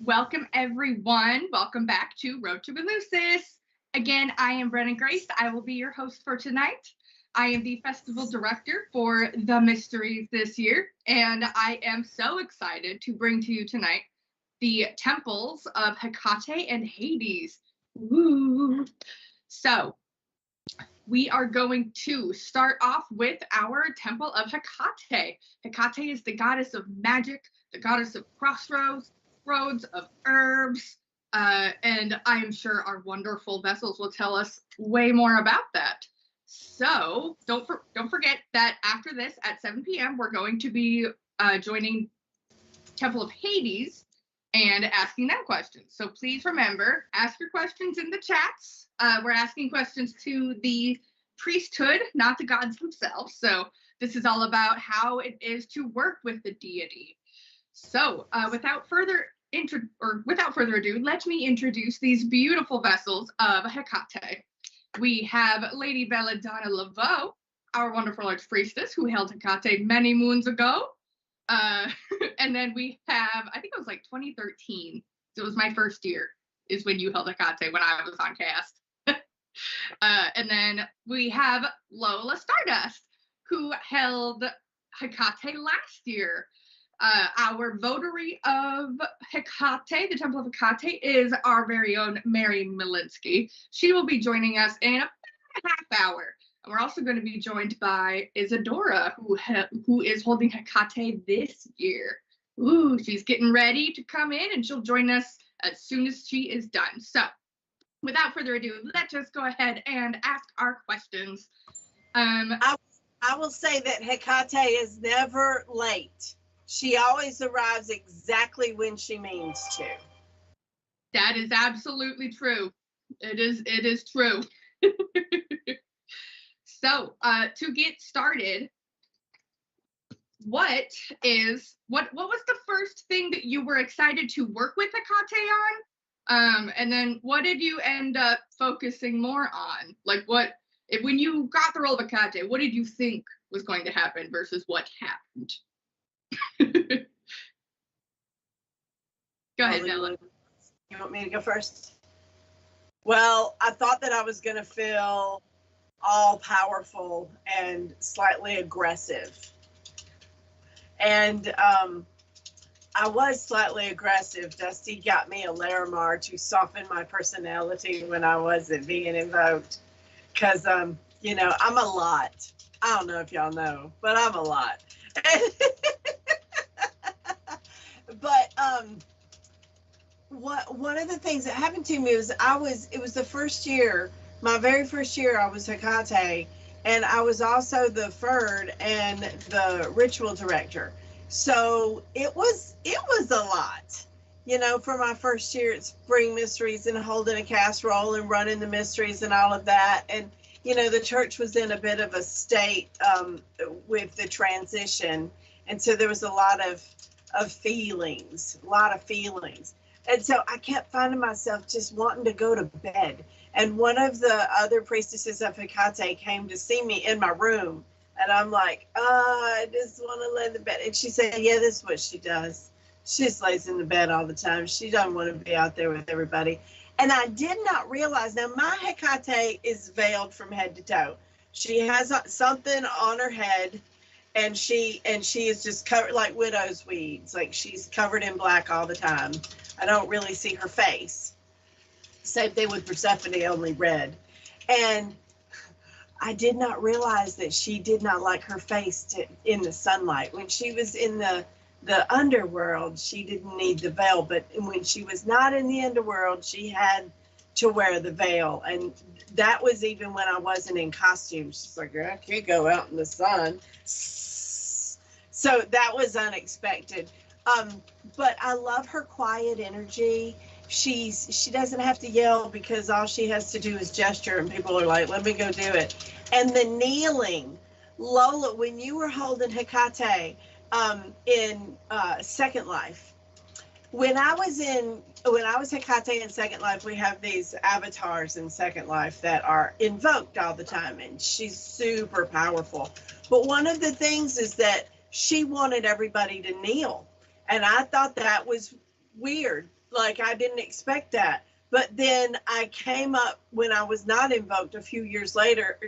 Welcome, everyone. Welcome back to Road to Eleusis. Again, I am Brennan Grace. I will be your host for tonight. I am the festival director for the Mysteries this year, and I am so excited to bring to you tonight the temples of Hekate and Hades. Woo! So, we are going to start off with our Temple of Hekate. Hekate is the goddess of magic, the goddess of crossroads, of herbs, and I am sure our wonderful vessels will tell us way more about that. So don't forget that after this at 7 p.m. we're going to be joining Temple of Hades and asking them questions. So please remember, ask your questions in the chats. We're asking questions to the priesthood, not the gods themselves. So this is all about how it is to work with the deity. So without further ado, let me introduce these beautiful vessels of Hekate. We have Lady Belladonna Laveau, our wonderful archpriestess who held Hekate many moons ago. And then we have, I think it was like 2013. So it was my first year is when you held Hekate when I was on cast. And then we have Lola Stardust, who held Hekate last year. Our votary of Hekate, the Temple of Hekate, is our very own Mary Malinsky. She will be joining us in about a half hour. And we're also going to be joined by Isadora, who is holding Hekate this year. Ooh, she's getting ready to come in, and she'll join us as soon as she is done. So, without further ado, let's just go ahead and ask our questions. I will say that Hekate is never late. She always arrives exactly when she means to. That is absolutely true. It is true. So, to get started, what was the first thing that you were excited to work with Hekate on? And then what did you end up focusing more on? Like when you got the role of Hekate, what did you think was going to happen versus what happened? Go ahead, Ella. You want me to go first? Well, I thought that I was going to feel all powerful and slightly aggressive. And I was slightly aggressive. Dusty got me a Larimar to soften my personality when I wasn't being invoked. Because, I'm a lot. I don't know if y'all know, but I'm a lot. But one of the things that happened to me was it was the first year, my very first year I was Hekate, and I was also the Ferd and the ritual director. So it was a lot, for my first year at Spring Mysteries and holding a casserole and running the mysteries and all of that. And the church was in a bit of a state with the transition, and so there was a lot of feelings. And so I kept finding myself just wanting to go to bed. And one of the other priestesses of Hekate came to see me in my room. And I'm like, I just want to lay in the bed. And she said, yeah, this is what she does. She just lays in the bed all the time. She doesn't want to be out there with everybody. And I did not realize, now my Hekate is veiled from head to toe. She has something on her head. And she is just covered like widow's weeds. Like she's covered in black all the time. I don't really see her face. Same thing with Persephone, only red. And I did not realize that she did not like her face in the sunlight. When she was in the underworld, she didn't need the veil. But when she was not in the underworld, she had to wear the veil. And that was even when I wasn't in costume. She's like, I can't go out in the sun. So that was unexpected. But I love her quiet energy. She doesn't have to yell because all she has to do is gesture and people are like, let me go do it. And the kneeling, Lola, when you were holding Hekate in Second Life, when I was Hekate in Second Life, we have these avatars in Second Life that are invoked all the time, and she's super powerful. But one of the things is that she wanted everybody to kneel, and I thought that was weird. like I didn't expect that. But then I came up when I was not invoked a few years later.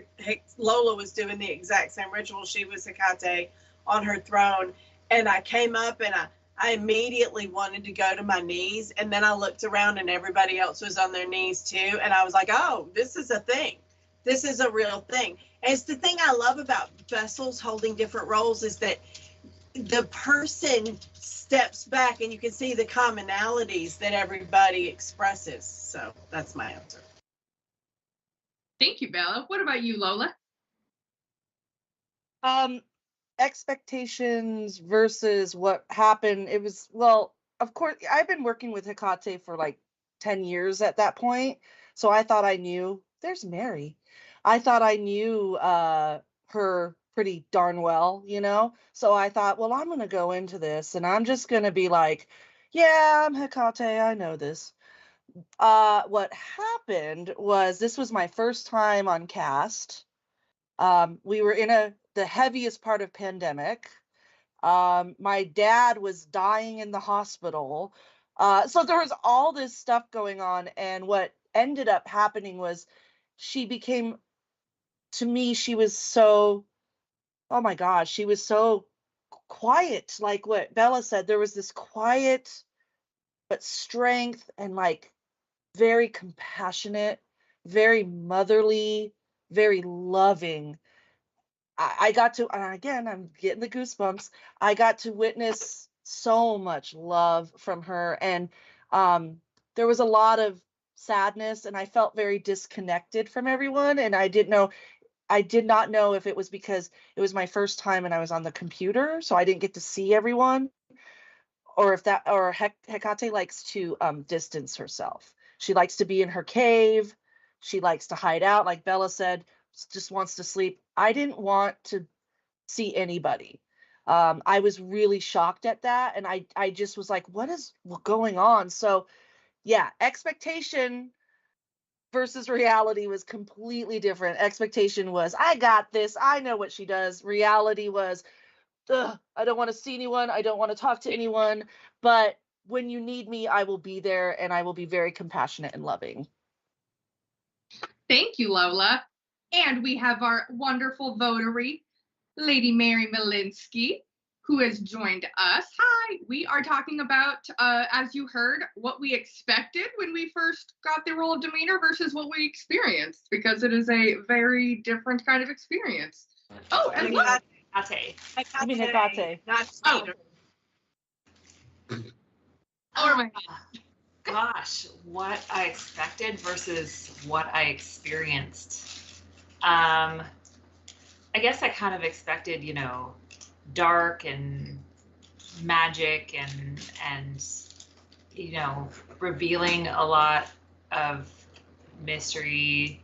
Lola was doing the exact same ritual. She was Hekate on her throne. And I came up and I immediately wanted to go to my knees. And then I looked around and everybody else was on their knees too. And I was like, oh, this is a thing. This is a real thing. And it's the thing I love about vessels holding different roles is that the person steps back and you can see the commonalities that everybody expresses. So that's my answer. Thank you, Bella. What about you, Lola? Expectations versus what happened. It was, well, of course, I've been working with Hekate for like 10 years at that point. So I thought I knew, there's Mary. I thought I knew her pretty darn well, you know? So I thought, well, I'm going to go into this and I'm just going to be like, yeah, I'm Hekate. I know this. What happened was this was my first time on cast. We were in the heaviest part of pandemic. My dad was dying in the hospital. So there was all this stuff going on. And what ended up happening was she became, to me, she was so, oh my gosh, she was so quiet. Like what Bella said, there was this quiet, but strength and like very compassionate, very motherly, very loving. I got to, and again, I'm getting the goosebumps. I got to witness so much love from her. And there was a lot of sadness, and I felt very disconnected from everyone. And I did not know if it was because it was my first time and I was on the computer, so I didn't get to see everyone, or if that, or Hekate likes to distance herself. She likes to be in her cave. She likes to hide out, like Bella said, just wants to sleep. I didn't want to see anybody. I was really shocked at that. And I just was like, what is going on? So yeah, expectation versus reality was completely different. Expectation was, I got this. I know what she does. Reality was, ugh, I don't want to see anyone. I don't want to talk to anyone. But when you need me, I will be there and I will be very compassionate and loving. Thank you, Lola. And we have our wonderful votary, Lady Mary Malinsky, who has joined us. Hi, we are talking about, as you heard, what we expected when we first got the role of Demeanor versus what we experienced, because it is a very different kind of experience. Oh, and look. Hekate. I mean Hekate. Not Demeanor. Oh my God. Gosh, what I expected versus what I experienced. I guess I kind of expected, you know, dark and magic and you know, revealing a lot of mystery,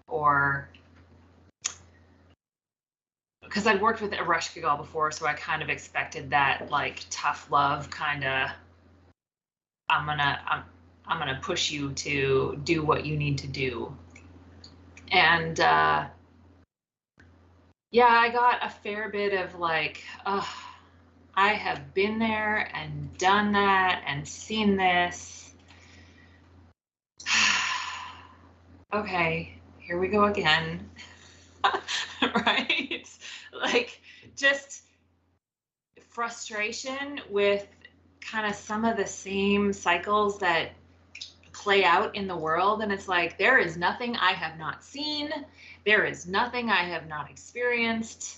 or because I'd worked with Ereshkigal before, so I kind of expected that like tough love kind of, I'm gonna push you to do what you need to do. And yeah, I got a fair bit of like, I have been there and done that and seen this. Okay, here we go again. Right? Like just frustration with kind of some of the same cycles that play out in the world. And it's like, there is nothing I have not seen. There is nothing I have not experienced.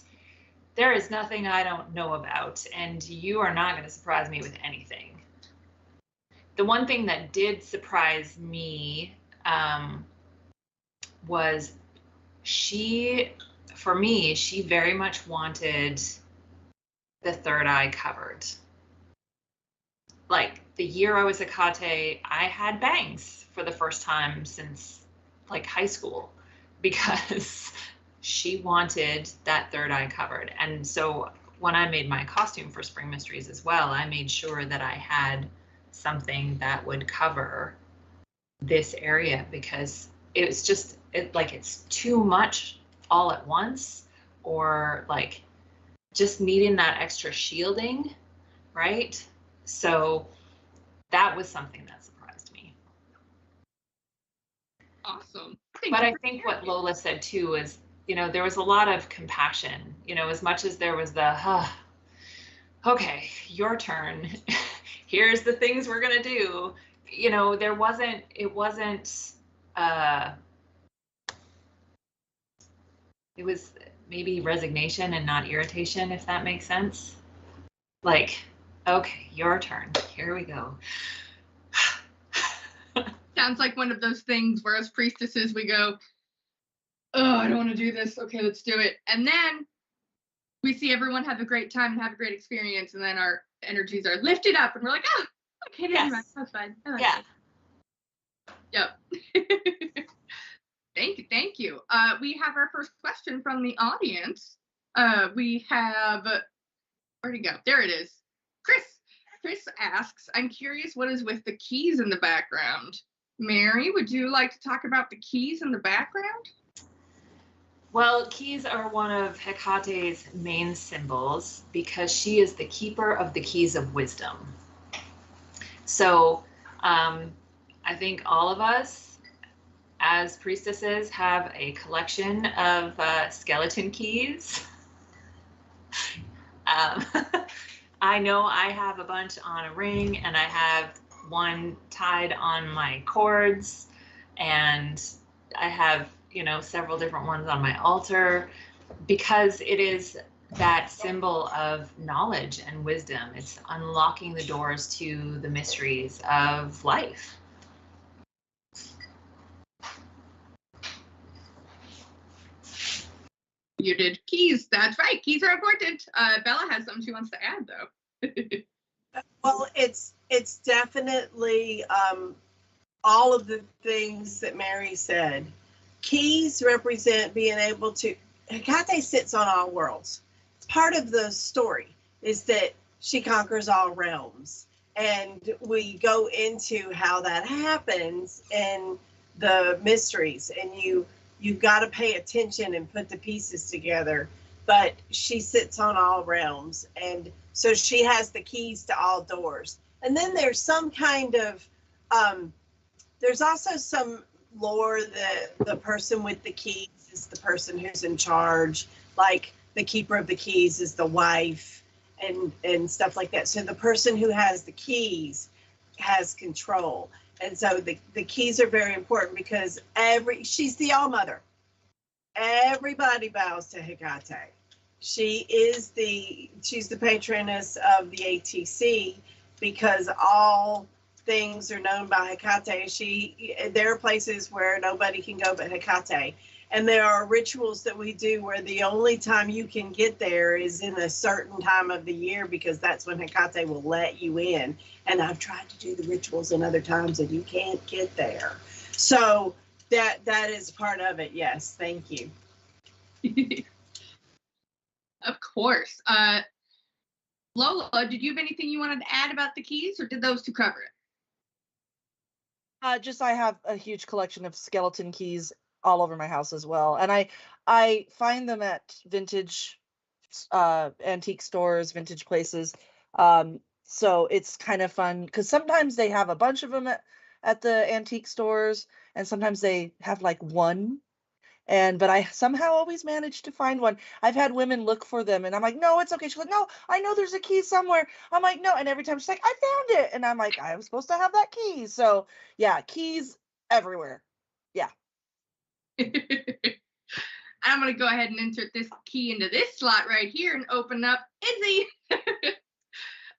There is nothing I don't know about. And you are not going to surprise me with anything. The one thing that did surprise me was for me, she very much wanted the third eye covered. Like the year I was Hekate, I had bangs for the first time since like high school, because she wanted that third eye covered. And so when I made my costume for Spring Mysteries as well, I made sure that I had something that would cover this area, because it's just it's too much all at once, or like just needing that extra shielding, right? So that was something that surprised Awesome. But I think what Lola said too is, there was a lot of compassion, as much as there was the, okay, your turn. Here's the things we're going to do. It was maybe resignation and not irritation, if that makes sense. Like, okay, your turn. Here we go. Sounds like one of those things where as priestesses we go, oh, I don't want to do this. Okay, let's do it. And then we see everyone have a great time and have a great experience, and then our energies are lifted up and we're like, oh, okay, never mind. That's fine. I like it. Yep. Thank you. We have our first question from the audience. We have, where'd it go? There it is. Chris asks, I'm curious what is with the keys in the background. Mary, would you like to talk about the keys in the background? Well, keys are one of Hekate's main symbols because she is the keeper of the keys of wisdom. So I think all of us as priestesses have a collection of skeleton keys. I know I have a bunch on a ring, and I have one tied on my cords, and I have, several different ones on my altar, because it is that symbol of knowledge and wisdom. It's unlocking the doors to the mysteries of life. You did keys. That's right. Keys are important. Bella has something she wants to add, though. Well, it's definitely all of the things that Mary said. Keys represent being able to. Hekate sits on all worlds. Part of the story is that she conquers all realms, and we go into how that happens in the mysteries, and you've got to pay attention and put the pieces together. But she sits on all realms, and so she has the keys to all doors. And then there's some kind of there's also some lore that the person with the keys is the person who's in charge, like the keeper of the keys is the wife, and stuff like that. So the person who has the keys has control. And so the keys are very important because she's the all-mother. Everybody bows to Hekate. She's the patroness of the ATC because all things are known by Hekate. There are places where nobody can go but Hekate. And there are rituals that we do where the only time you can get there is in a certain time of the year because that's when Hekate will let you in. And I've tried to do the rituals in other times and you can't get there. So that is part of it. Yes, thank you. Of course. Lola, did you have anything you wanted to add about the keys, or did those two cover it? Just I have a huge collection of skeleton keys all over my house as well, and I find them at vintage antique stores, vintage places. So it's kind of fun because sometimes they have a bunch of them at the antique stores, and sometimes they have like one. But I somehow always manage to find one. I've had women look for them, and I'm like, no, it's okay. She's like, no, I know there's a key somewhere. I'm like, no. And every time she's like, I found it. And I'm like, I was supposed to have that key. So yeah, keys everywhere. Yeah. I'm going to go ahead and insert this key into this slot right here and open up Izzy.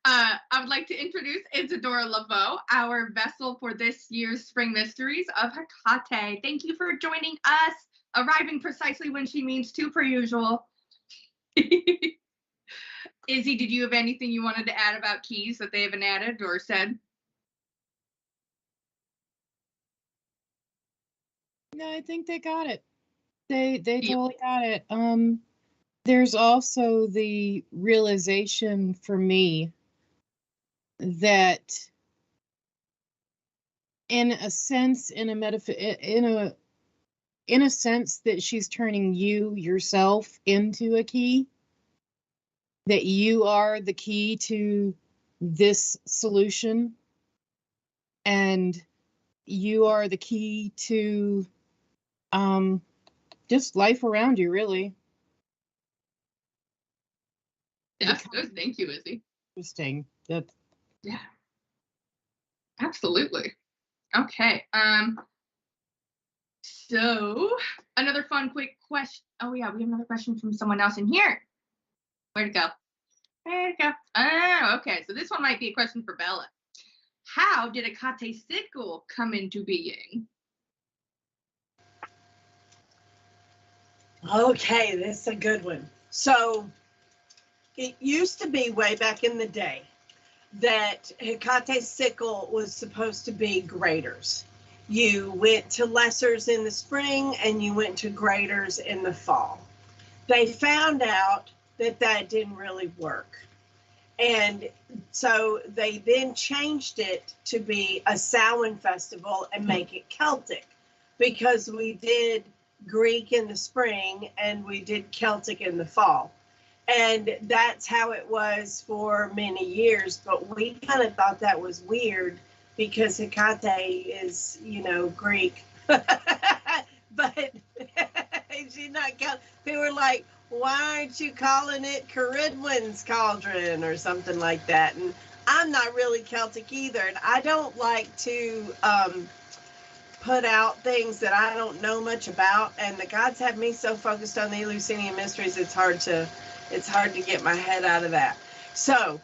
I would like to introduce Isadora Laveau, our vessel for this year's Spring Mysteries of Hekate. Thank you for joining us, arriving precisely when she means to, per usual. Izzy, did you have anything you wanted to add about keys that they haven't added or said? No, I think they got it. They totally got it. There's also the realization for me that in a sense, in a sense that she's turning you yourself into a key, that you are the key to this solution, and you are the key to Just life around you, really. Yes, thank you, Izzy. Interesting. That's Yeah, absolutely. Okay. So another fun, quick question. Oh yeah, we have another question from someone else in here. Where'd it go? There it go. Oh, okay. So this one might be a question for Bella. How did Hekate sickle come into being? Okay, this is a good one. So it used to be way back in the day that Hekate's sickle was supposed to be graders. You went to lessers in the spring and you went to graders in the fall. They found out that that didn't really work. And so they then changed it to be a Samhain festival and make it Celtic, because we did Greek in the spring and we did Celtic in the fall. And that's how it was for many years. But we kind of thought that was weird because Hekate is, Greek. But she's not Celtic. They were like, why aren't you calling it Caridwen's Cauldron or something like that? And I'm not really Celtic either. And I don't like to put out things that I don't know much about. And the gods have me so focused on the Eleusinian mysteries, it's hard to get my head out of that. So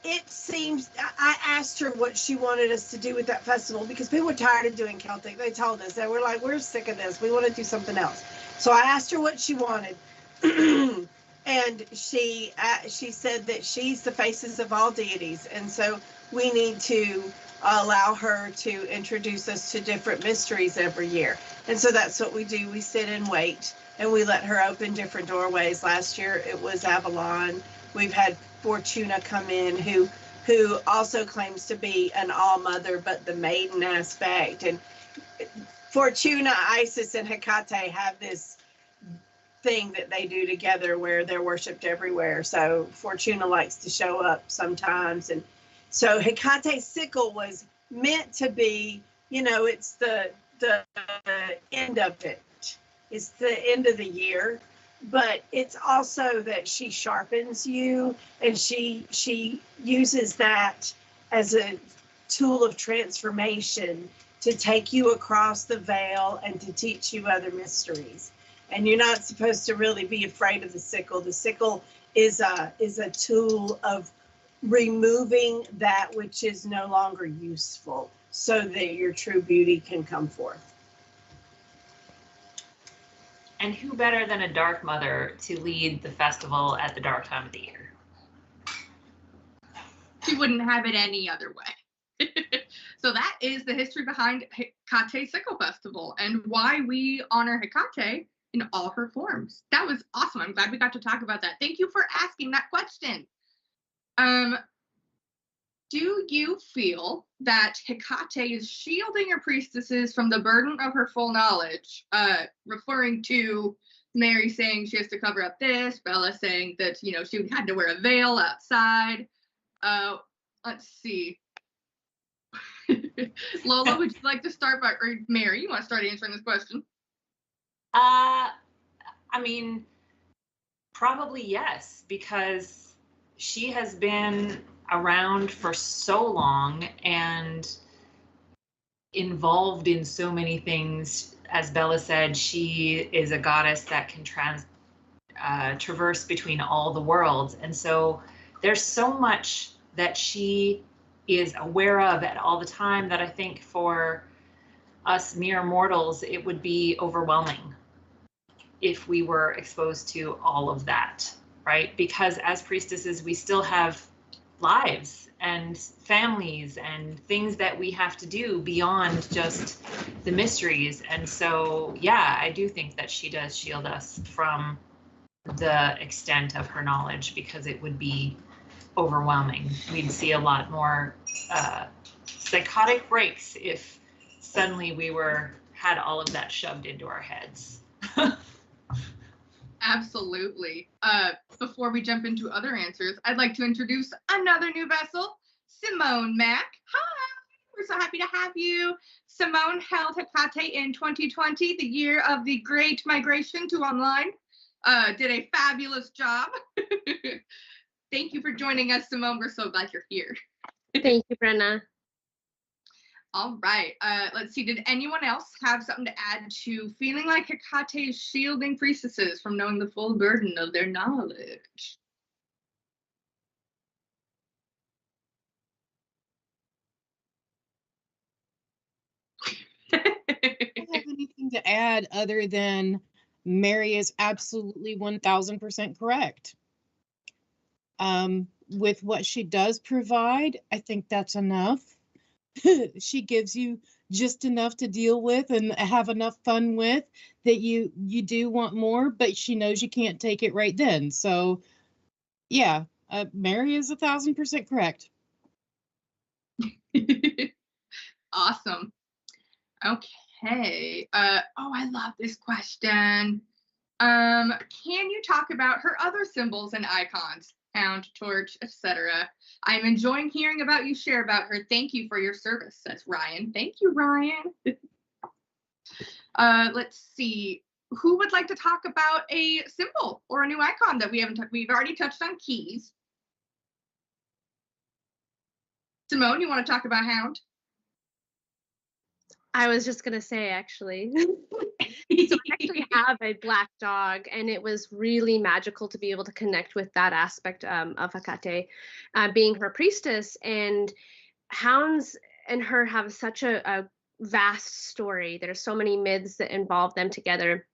it seems, I asked her what she wanted us to do with that festival, because people were tired of doing Celtic. They told us, they were like, we're sick of this. We want to do something else. So I asked her what she wanted. And she said that she's the faces of all deities. And so we need to allow her to introduce us to different mysteries every year. And so that's what we do. We sit and wait, and we let her open different doorways. Last year it was Avalon. We've had Fortuna come in, who also claims to be an all-mother, but the maiden aspect. And Fortuna, Isis, and Hekate have this thing that they do together where they're worshipped everywhere. So Fortuna likes to show up sometimes. And so Hekate's sickle was meant to be, it's the end of it. It's the end of the year. But it's also that she sharpens you, and she uses that as a tool of transformation to take you across the veil and to teach you other mysteries. And you're not supposed to really be afraid of the sickle. The sickle is a tool of removing that which is no longer useful, so that your true beauty can come forth. And who better than a dark mother to lead the festival at the dark time of the year? She wouldn't have it any other way. So that is the history behind Hekate Sickle Festival and why we honor Hekate in all her forms. That was awesome. I'm glad we got to talk about that. Thank you for asking that question. Do you feel that Hekate is shielding her priestesses from the burden of her full knowledge, referring to Mary saying she has to cover up this, Bella saying that, she had to wear a veil outside? Let's see. Lola, would you like to start by, or Mary, you want to start answering this question? Probably yes, because she has been around for so long and involved in so many things. As Bella said, she is a goddess that can traverse between all the worlds. And so there's so much that she is aware of at all the time that I think for us mere mortals, it would be overwhelming if we were exposed to all of that, right? Because as priestesses, we still have lives and families and things that we have to do beyond just the mysteries. And so, yeah, I do think that she does shield us from the extent of her knowledge, because it would be overwhelming. We'd see a lot more psychotic breaks if suddenly we had all of that shoved into our heads. Absolutely. Before we jump into other answers, I'd like to introduce another new vessel, Simone Mack. Hi. We're so happy to have you. Simone held Hekate in 2020, the year of the Great Migration to online. Did a fabulous job. Thank you for joining us, Simone. We're so glad you're here. Thank you, Brenna. All right. Let's see. Did anyone else have something to add to feeling like Hekate is shielding priestesses from knowing the full burden of their knowledge? I don't have anything to add other than Mary is absolutely 1000% correct. With what she does provide, I think that's enough. She gives you just enough to deal with and have enough fun with that you do want more, but she knows you can't take it right then. So yeah, Mary is 1000% correct. Awesome. Okay. Oh, I love this question. Can you talk about her other symbols and icons? Hound, torch, etc. I'm enjoying hearing about you share about her. Thank you for your service, says Ryan. Thank you, Ryan. Let's see. Who would like to talk about a symbol or a new icon that we haven't we've already touched on keys. Simone, you want to talk about Hound? I was just gonna say, actually. So I actually have a black dog, and it was really magical to be able to connect with that aspect of Hekate, being her priestess. And hounds and her have such a vast story. There's so many myths that involve them together.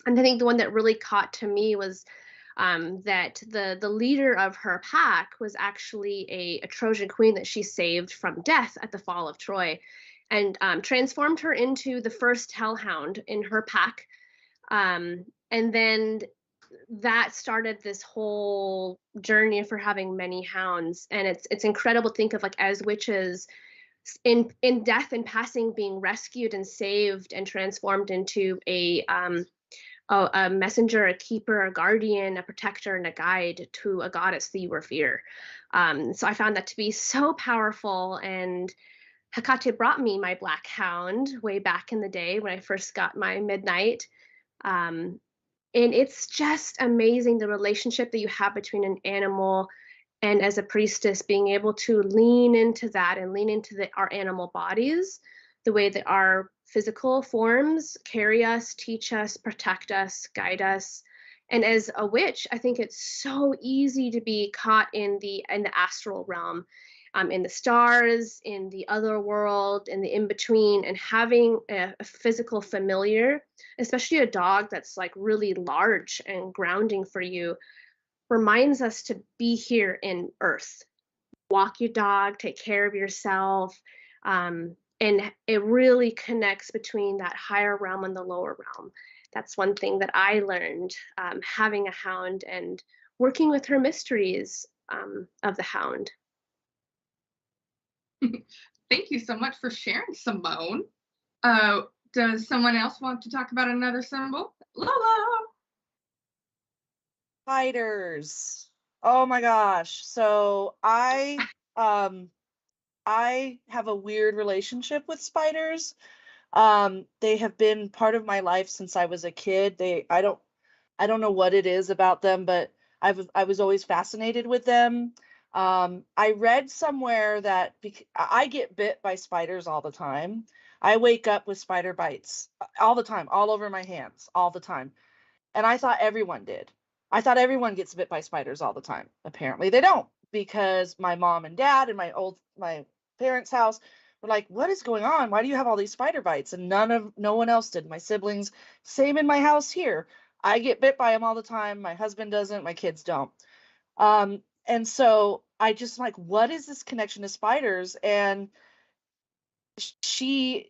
And I think the one that really caught to me was that the leader of her pack was actually a Trojan queen that she saved from death at the fall of Troy, and transformed her into the first hellhound in her pack. And then that started this whole journey for having many hounds. And it's incredible to think of, like, as witches in death and passing, being rescued and saved and transformed into a messenger, a keeper, a guardian, a protector, and a guide to a goddess that you revere. So I found that to be so powerful. And Hekate brought me my black hound way back in the day when I first got my midnight. And it's just amazing, the relationship that you have between an animal and, as a priestess, being able to lean into that and lean into our animal bodies, the way that our physical forms carry us, teach us, protect us, guide us. And as a witch, I think it's so easy to be caught in the astral realm, in the stars, in the other world, in the in-between, and having a physical familiar, especially a dog that's like really large and grounding for you, reminds us to be here in earth. Walk your dog, take care of yourself. And it really connects between that higher realm and the lower realm. That's one thing that I learned, having a hound and working with her mysteries of the hound. Thank you so much for sharing, Simone. Does someone else want to talk about another symbol? Lola. Spiders. Oh my gosh. So I have a weird relationship with spiders. They have been part of my life since I was a kid. I don't know what it is about them, but I was always fascinated with them. I read somewhere that I get bit by spiders all the time. I wake up with spider bites all the time, all over my hands, all the time. And I thought everyone did. I thought everyone gets bit by spiders all the time. Apparently they don't, because my mom and dad and my parents' house were like, "What is going on? Why do you have all these spider bites?" And no one else did. My siblings, same in my house here. I get bit by them all the time. My husband doesn't, my kids don't. And so I just like, what is this connection to spiders? And I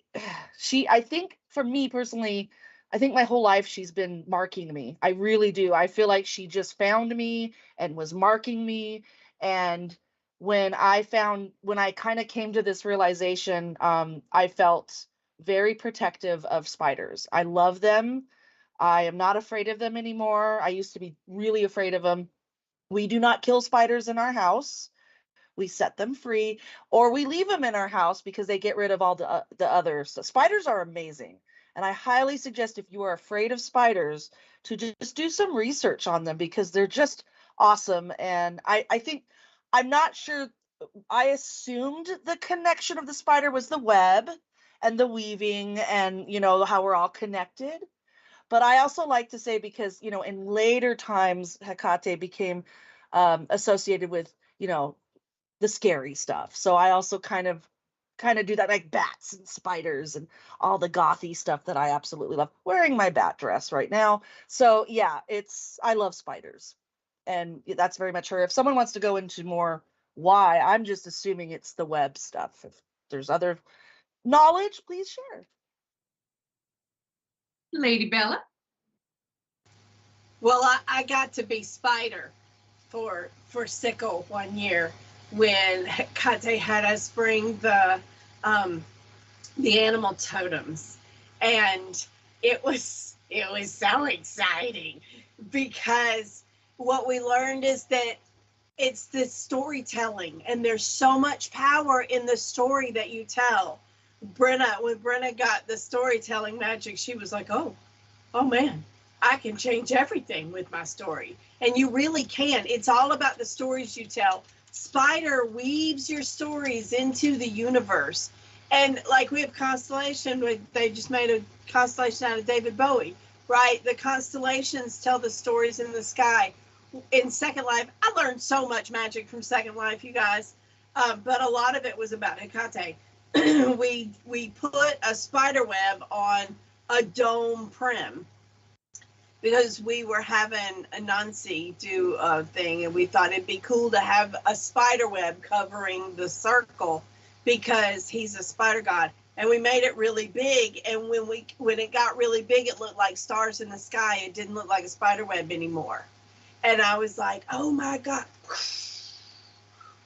think, for me personally, I think my whole life she's been marking me. I really do. I feel like she just found me and was marking me. And when I kind of came to this realization, I felt very protective of spiders. I love them. I am not afraid of them anymore. I used to be really afraid of them. We do not kill spiders in our house. we set them free, or we leave them in our house because they get rid of all the other stuff. Spiders are amazing. And I highly suggest, if you are afraid of spiders, to just do some research on them, because they're just awesome. And I think, I'm not sure, I assumed the connection of the spider was the web and the weaving and, how we're all connected. But I also like to say, because, in later times, Hekate became associated with, the scary stuff. So I also kind of do that, like bats and spiders and all the gothy stuff that I absolutely love. Wearing my bat dress right now. So yeah, I love spiders. And that's very much her. If someone wants to go into more why, I'm just assuming it's the web stuff. If there's other knowledge, please share. Lady Bella. Well, I got to be Spider for Sickle one year when Hekate had us bring the animal totems, and it was so exciting, because what we learned is that it's the storytelling, and there's so much power in the story that you tell. When Brenna got the storytelling magic, she was like, oh man, I can change everything with my story. And you really can. It's all about the stories you tell. Spider weaves your stories into the universe. And like we have Constellation, they just made a constellation out of David Bowie, right? The constellations tell the stories in the sky. In Second Life, I learned so much magic from Second Life, you guys. But a lot of it was about Hekate. we put a spider web on a dome prim, because we were having Anansi do a thing, and we thought it'd be cool to have a spider web covering the circle, because he's a spider god. And we made it really big, and when it got really big, it looked like stars in the sky. It didn't look like a spider web anymore. And I was like, oh my God,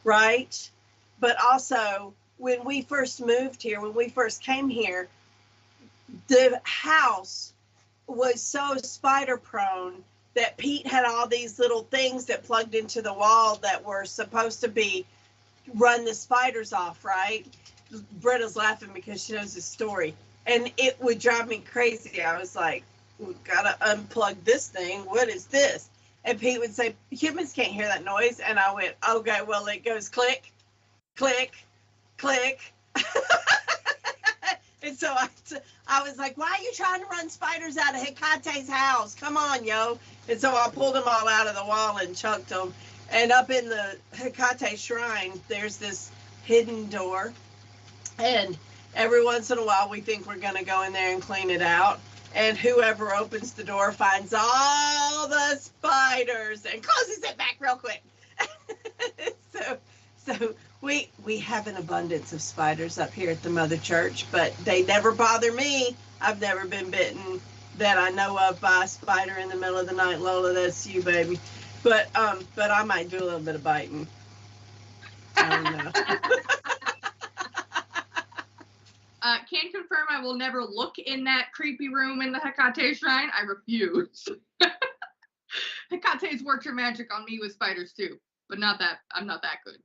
right? But also, when we first moved here, when we first came here, the house was so spider prone that Pete had all these little things that plugged into the wall that were supposed to run the spiders off, right? Britta's laughing because she knows his story, and it would drive me crazy. I was like, we've got to unplug this thing. What is this? And Pete would say, humans can't hear that noise. And I went, okay, well, it goes click, click, click. And so I was like, why are you trying to run spiders out of Hekate's house? Come on, yo. And so I pulled them all out of the wall and chucked them. And up in the Hekate shrine, there's this hidden door. And every once in a while, we think we're going to go in there and clean it out. And whoever opens the door finds all the spiders and closes it back real quick. So we have an abundance of spiders up here at the Mother Church, but they never bother me. I've never been bitten that I know of by a spider in the middle of the night. Lola, that's you, baby. But I might do a little bit of biting. I don't know. Can confirm I will never look in that creepy room in the Hekate shrine. I refuse. Hekate's worked her magic on me with spiders too, but not that. I'm not that good.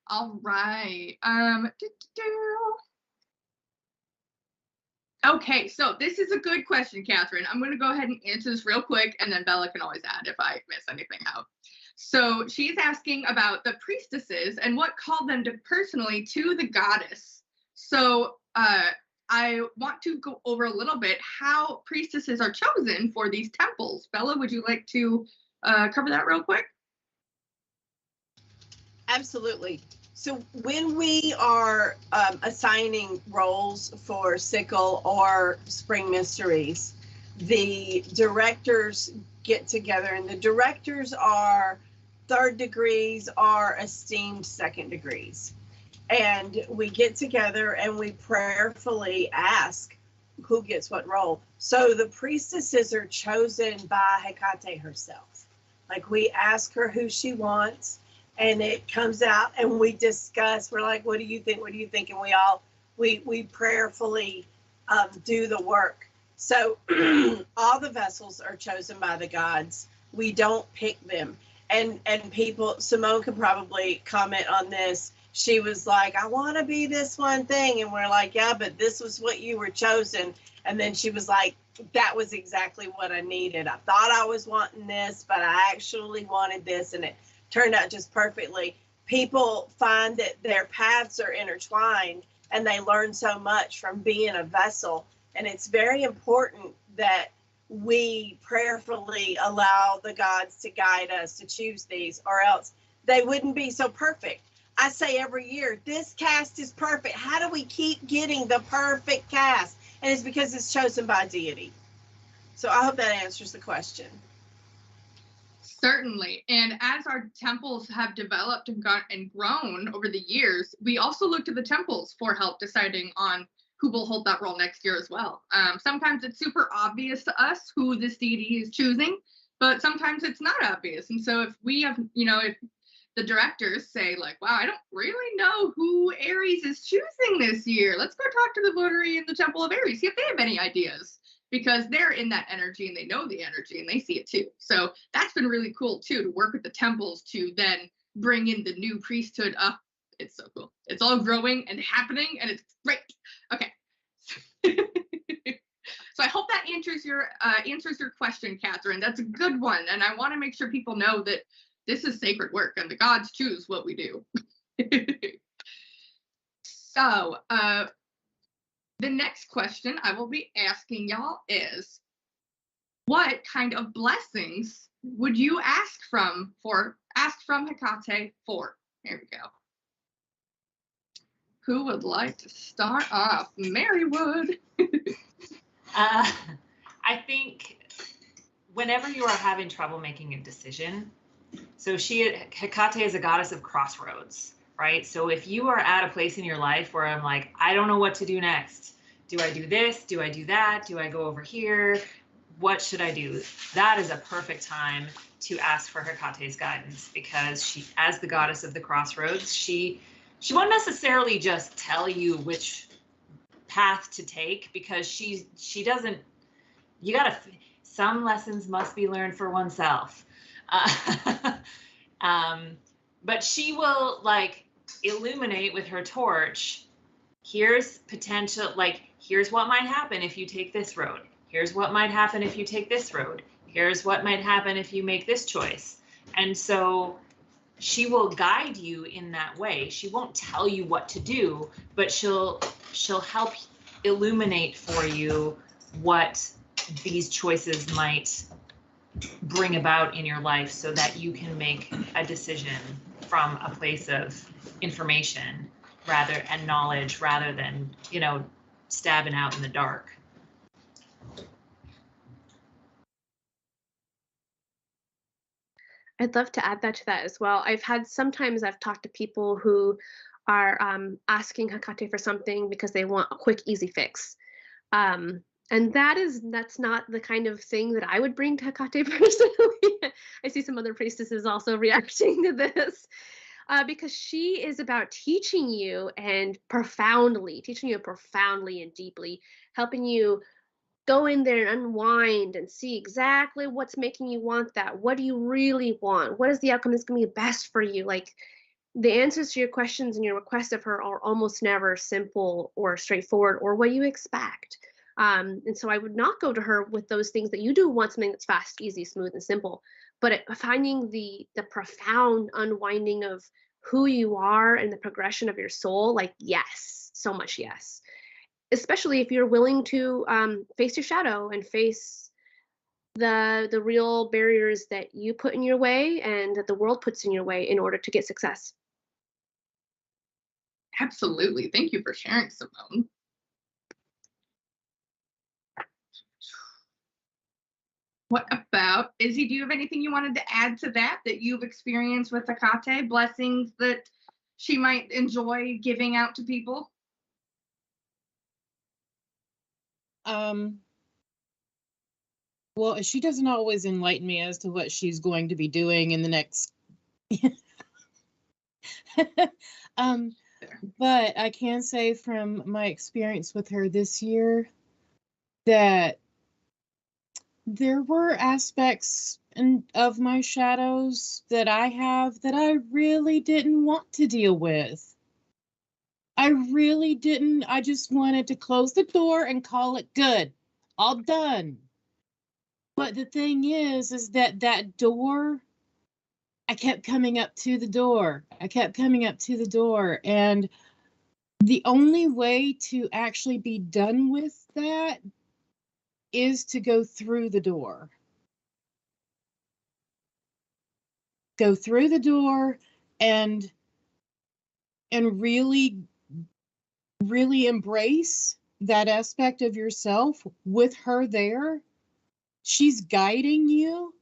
All right. Okay, so this is a good question, Catherine. I'm going to go ahead and answer this real quick, and then Bella can always add if I miss anything out. So she's asking about the priestesses and what called them personally to the goddess. So I want to go over a little bit how priestesses are chosen for these temples. Bella, would you like to cover that real quick? Absolutely. So when we are assigning roles for Sickle or Spring Mysteries, the directors get together, and the directors are third degrees or esteemed second degrees. And we get together and we prayerfully ask who gets what role. So the priestesses are chosen by Hekate herself. Like, we ask her who she wants, and it comes out and we discuss. We're like, what do you think? What do you think? And we prayerfully do the work. So all the vessels are chosen by the gods. We don't pick them. and people, Simone could probably comment on this. She was like, I want to be this one thing. And we're like, yeah, but this was what you were chosen. And then she was like, that was exactly what I needed. I thought I was wanting this, but I actually wanted this. And it turned out just perfectly. People find that their paths are intertwined and they learn so much from being a vessel. And it's very important that we prayerfully allow the gods to guide us to choose these, or else they wouldn't be so perfect. I say every year, this cast is perfect. How do we keep getting the perfect cast? And it's because it's chosen by deity. So I hope that answers the question. Certainly. And as our temples have developed and grown over the years, we also look to the temples for help deciding on who will hold that role next year as well. Sometimes it's super obvious to us who this deity is choosing, but sometimes it's not obvious. And so if we have, if the directors say like, wow, I don't really know who Aries is choosing this year, let's go talk to the votary in the Temple of Aries, see if they have any ideas, because they're in that energy and they know the energy and they see it too. So that's been really cool too, to work with the temples to then bring in the new priesthood up. It's so cool. It's all growing and happening and it's great. Okay. So I hope that answers your question, Catherine. That's a good one. And I want to make sure people know that this is sacred work and the gods choose what we do. So the next question I will be asking y'all is, what kind of blessings would you ask from Hekate for? Here we go. Who would like to start off? Mary would. I think whenever you are having trouble making a decision, so Hekate is a goddess of crossroads, right? So if you are at a place in your life where I'm like, I don't know what to do next. Do I do this? Do I do that? Do I go over here? What should I do? That is a perfect time to ask for Hekate's guidance, because she, as the goddess of the crossroads, she won't necessarily just tell you which path to take, because she doesn't, some lessons must be learned for oneself. But she will like illuminate with her torch, here's potential, like, here's what might happen if you take this road. Here's what might happen if you take this road. Here's what might happen if you make this choice. And so she will guide you in that way. She won't tell you what to do, but she'll help illuminate for you what these choices might bring about in your life, so that you can make a decision from a place of information and knowledge, rather than, stabbing out in the dark. I'd love to add that to that as well. Sometimes I've talked to people who are asking Hekate for something because they want a quick, easy fix. And that's not the kind of thing that I would bring to Hekate personally. I see some other priestesses also reacting to this, because she is about teaching you profoundly and deeply, helping you go in there and unwind and see exactly what's making you want that. What do you really want? What is the outcome that's going to be best for you? Like, the answers to your questions and your requests of her are almost never simple or straightforward or what you expect. And so I would not go to her with those things that you do want, something that's fast, easy, smooth, and simple. But finding the profound unwinding of who you are and the progression of your soul, like, yes, so much yes. Especially if you're willing to face your shadow and face the real barriers that you put in your way and that the world puts in your way in order to get success. Absolutely. Thank you for sharing, Simone. What about Izzy? Do you have anything you wanted to add to that you've experienced with Hekate? Blessings that she might enjoy giving out to people? Well, she doesn't always enlighten me as to what she's going to be doing in the next. But I can say from my experience with her this year that there were aspects and of my shadows that I have that I really didn't want to deal with. I really didn't. I just wanted to close the door and call it good. All done. But the thing is that that door, I kept coming up to the door. I kept coming up to the door. And the only way to actually be done with that is to go through the door. Go through the door and really embrace that aspect of yourself with her there. She's guiding you,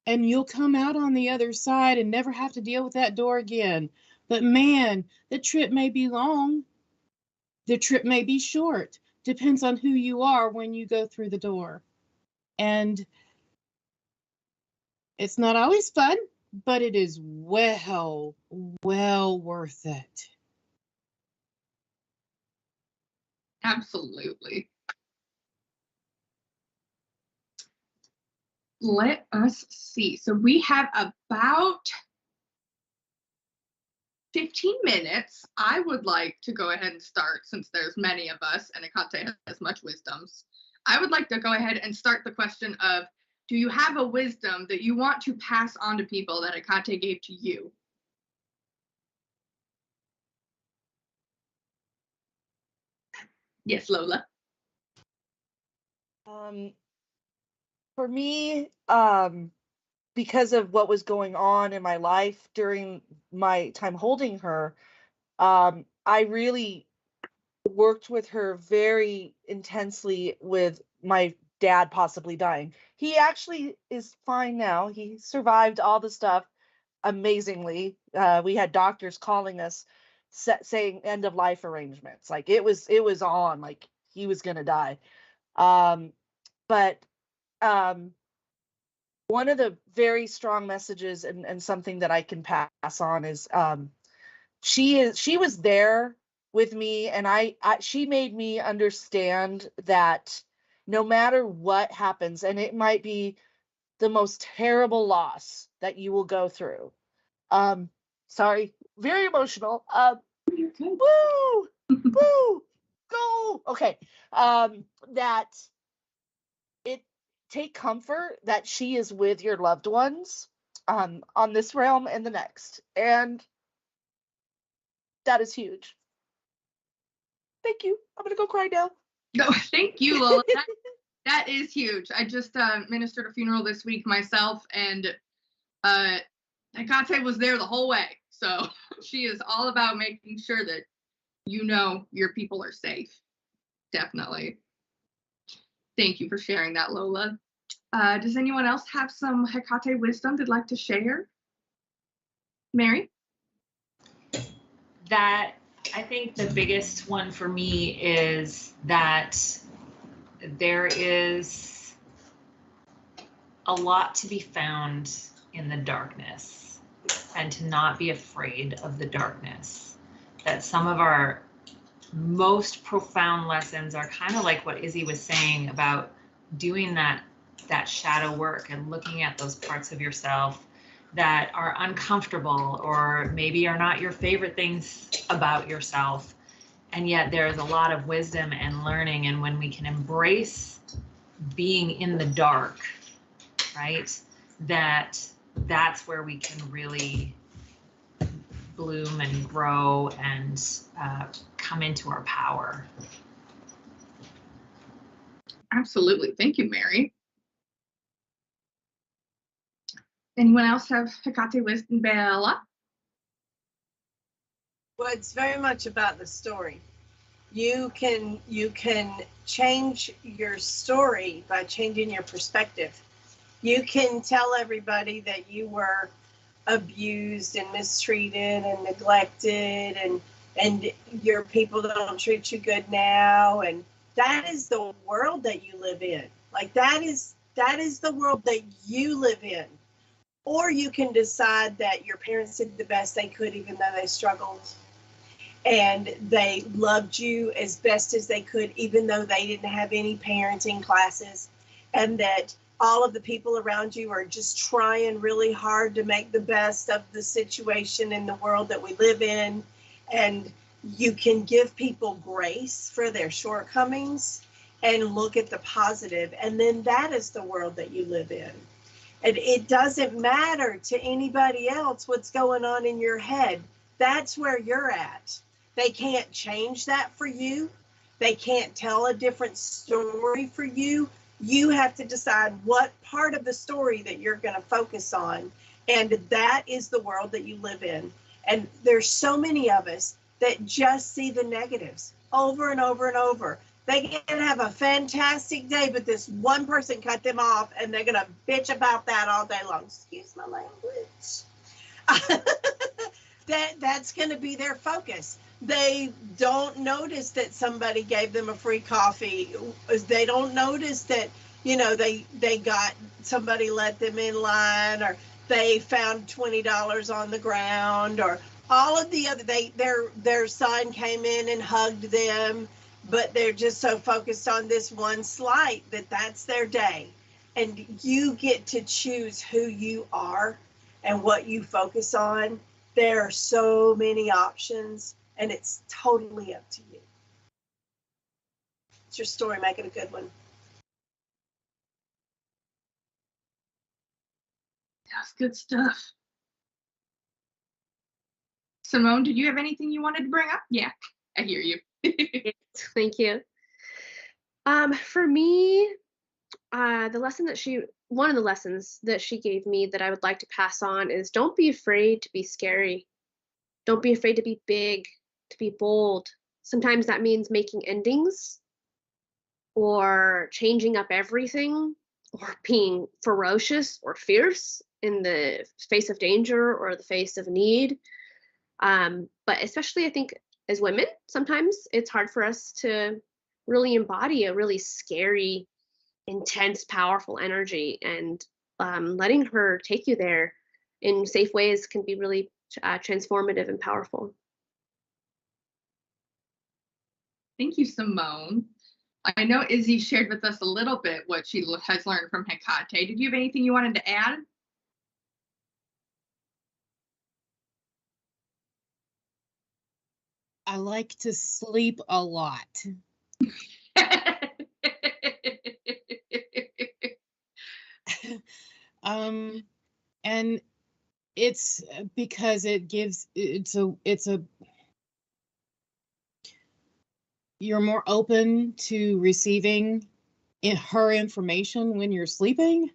and you'll come out on the other side and never have to deal with that door again. But man, the trip may be long. The trip may be short. Depends on who you are when you go through the door. And it's not always fun, but it is well worth it. Absolutely. Let us see. So we have about 15 minutes. I would like to go ahead and start, since there's many of us and Hekate has much wisdoms. I would like to go ahead and start the question of, do you have a wisdom that you want to pass on to people that Hekate gave to you? Yes, Lola. For me, because of what was going on in my life during my time holding her, I really worked with her very intensely with my dad possibly dying. He actually is fine now. He survived all the stuff amazingly. We had doctors calling us saying end of life arrangements. Like it was on, like he was going to die. But one of the very strong messages and something that I can pass on is she was there with me, and she made me understand that no matter what happens, and it might be the most terrible loss that you will go through. Sorry, very emotional. Woo, woo, go. Okay. That it take comfort that she is with your loved ones on this realm and the next. And that is huge. Thank you. I'm gonna go cry now. No, thank you, Lola. That is huge. I just ministered a funeral this week myself, and Hekate was there the whole way. So she is all about making sure that you know your people are safe. Definitely. Thank you for sharing that, Lola. Does anyone else have some Hekate wisdom they'd like to share? Mary? That I think the biggest one for me is that there is a lot to be found in the darkness, and to not be afraid of the darkness. That some of our most profound lessons are kind of like what Izzy was saying about doing that shadow work and looking at those parts of yourself that are uncomfortable or maybe are not your favorite things about yourself. And yet there's a lot of wisdom and learning. And when we can embrace being in the dark, right, that's where we can really bloom and grow and come into our power. Absolutely. Thank you, Mary. Anyone else have Hekate wisdom, Bella? Well, it's very much about the story. You can change your story by changing your perspective. You can tell everybody that you were abused and mistreated and neglected, and your people don't treat you good now, and that is the world that you live in. Like that is the world that you live in. Or you can decide that your parents did the best they could, even though they struggled, and they loved you as best as they could, even though they didn't have any parenting classes, and that all of the people around you are just trying really hard to make the best of the situation in the world that we live in. And you can give people grace for their shortcomings and look at the positive. And then that is the world that you live in. And it doesn't matter to anybody else what's going on in your head. That's where you're at. They can't change that for you. They can't tell a different story for you. You have to decide what part of the story that you're going to focus on. And that is the world that you live in. And there's so many of us that just see the negatives over and over and over. They can have a fantastic day, but this one person cut them off and they're going to bitch about that all day long. Excuse my language. That's going to be their focus. They don't notice that somebody gave them a free coffee. They don't notice that, you know, they got somebody let them in line, or they found $20 on the ground, or all of the other, their son came in and hugged them, but they're just so focused on this one slight that that's their day. And you get to choose who you are and what you focus on. There are so many options, and it's totally up to you. It's your story. Make it a good one. That's good stuff. Simone, did you have anything you wanted to bring up? Yeah, I hear you. Thank you. For me, one of the lessons that she gave me that I would like to pass on is don't be afraid to be scary. Don't be afraid to be big, to be bold. Sometimes that means making endings or changing up everything or being ferocious or fierce in the face of danger or the face of need. But especially I think as women, sometimes it's hard for us to really embody a really scary, intense, powerful energy, and letting her take you there in safe ways can be really transformative and powerful. Thank you, Simone. I know Izzy shared with us a little bit what she has learned from Hekate. Did you have anything you wanted to add? I like to sleep a lot. And it's because you're more open to receiving her information when you're sleeping.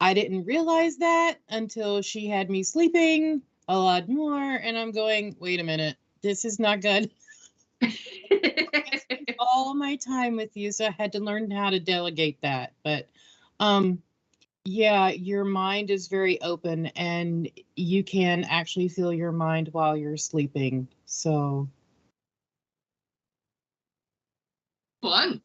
I didn't realize that until she had me sleeping a lot more, and I'm going, wait a minute, this is not good. I spent all my time with you, so I had to learn how to delegate that. But yeah, your mind is very open, and you can actually feel your mind while you're sleeping. So Fun.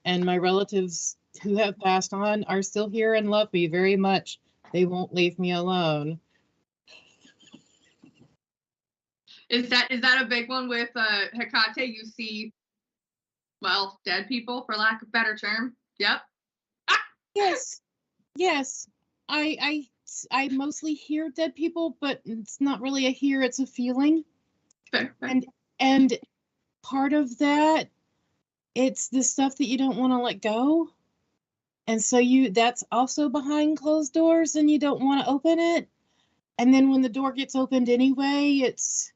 and my relatives who have passed on are still here and love me very much. They won't leave me alone. Is that a big one with Hekate? You see, well, dead people, for lack of a better term. Yep. Ah! Yes. I mostly hear dead people, but it's not really a hear, it's a feeling. Fair. And part of that, it's the stuff that you don't want to let go. And so that's also behind closed doors and you don't want to open it. And then when the door gets opened anyway, it's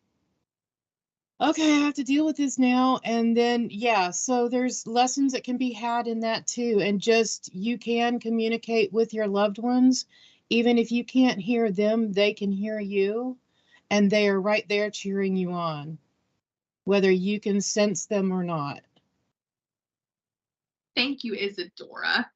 okay, I have to deal with this now. And then, yeah, so there's lessons that can be had in that too. And just, you can communicate with your loved ones. Even if you can't hear them, they can hear you. And they are right there cheering you on, whether you can sense them or not. Thank you, Isadora.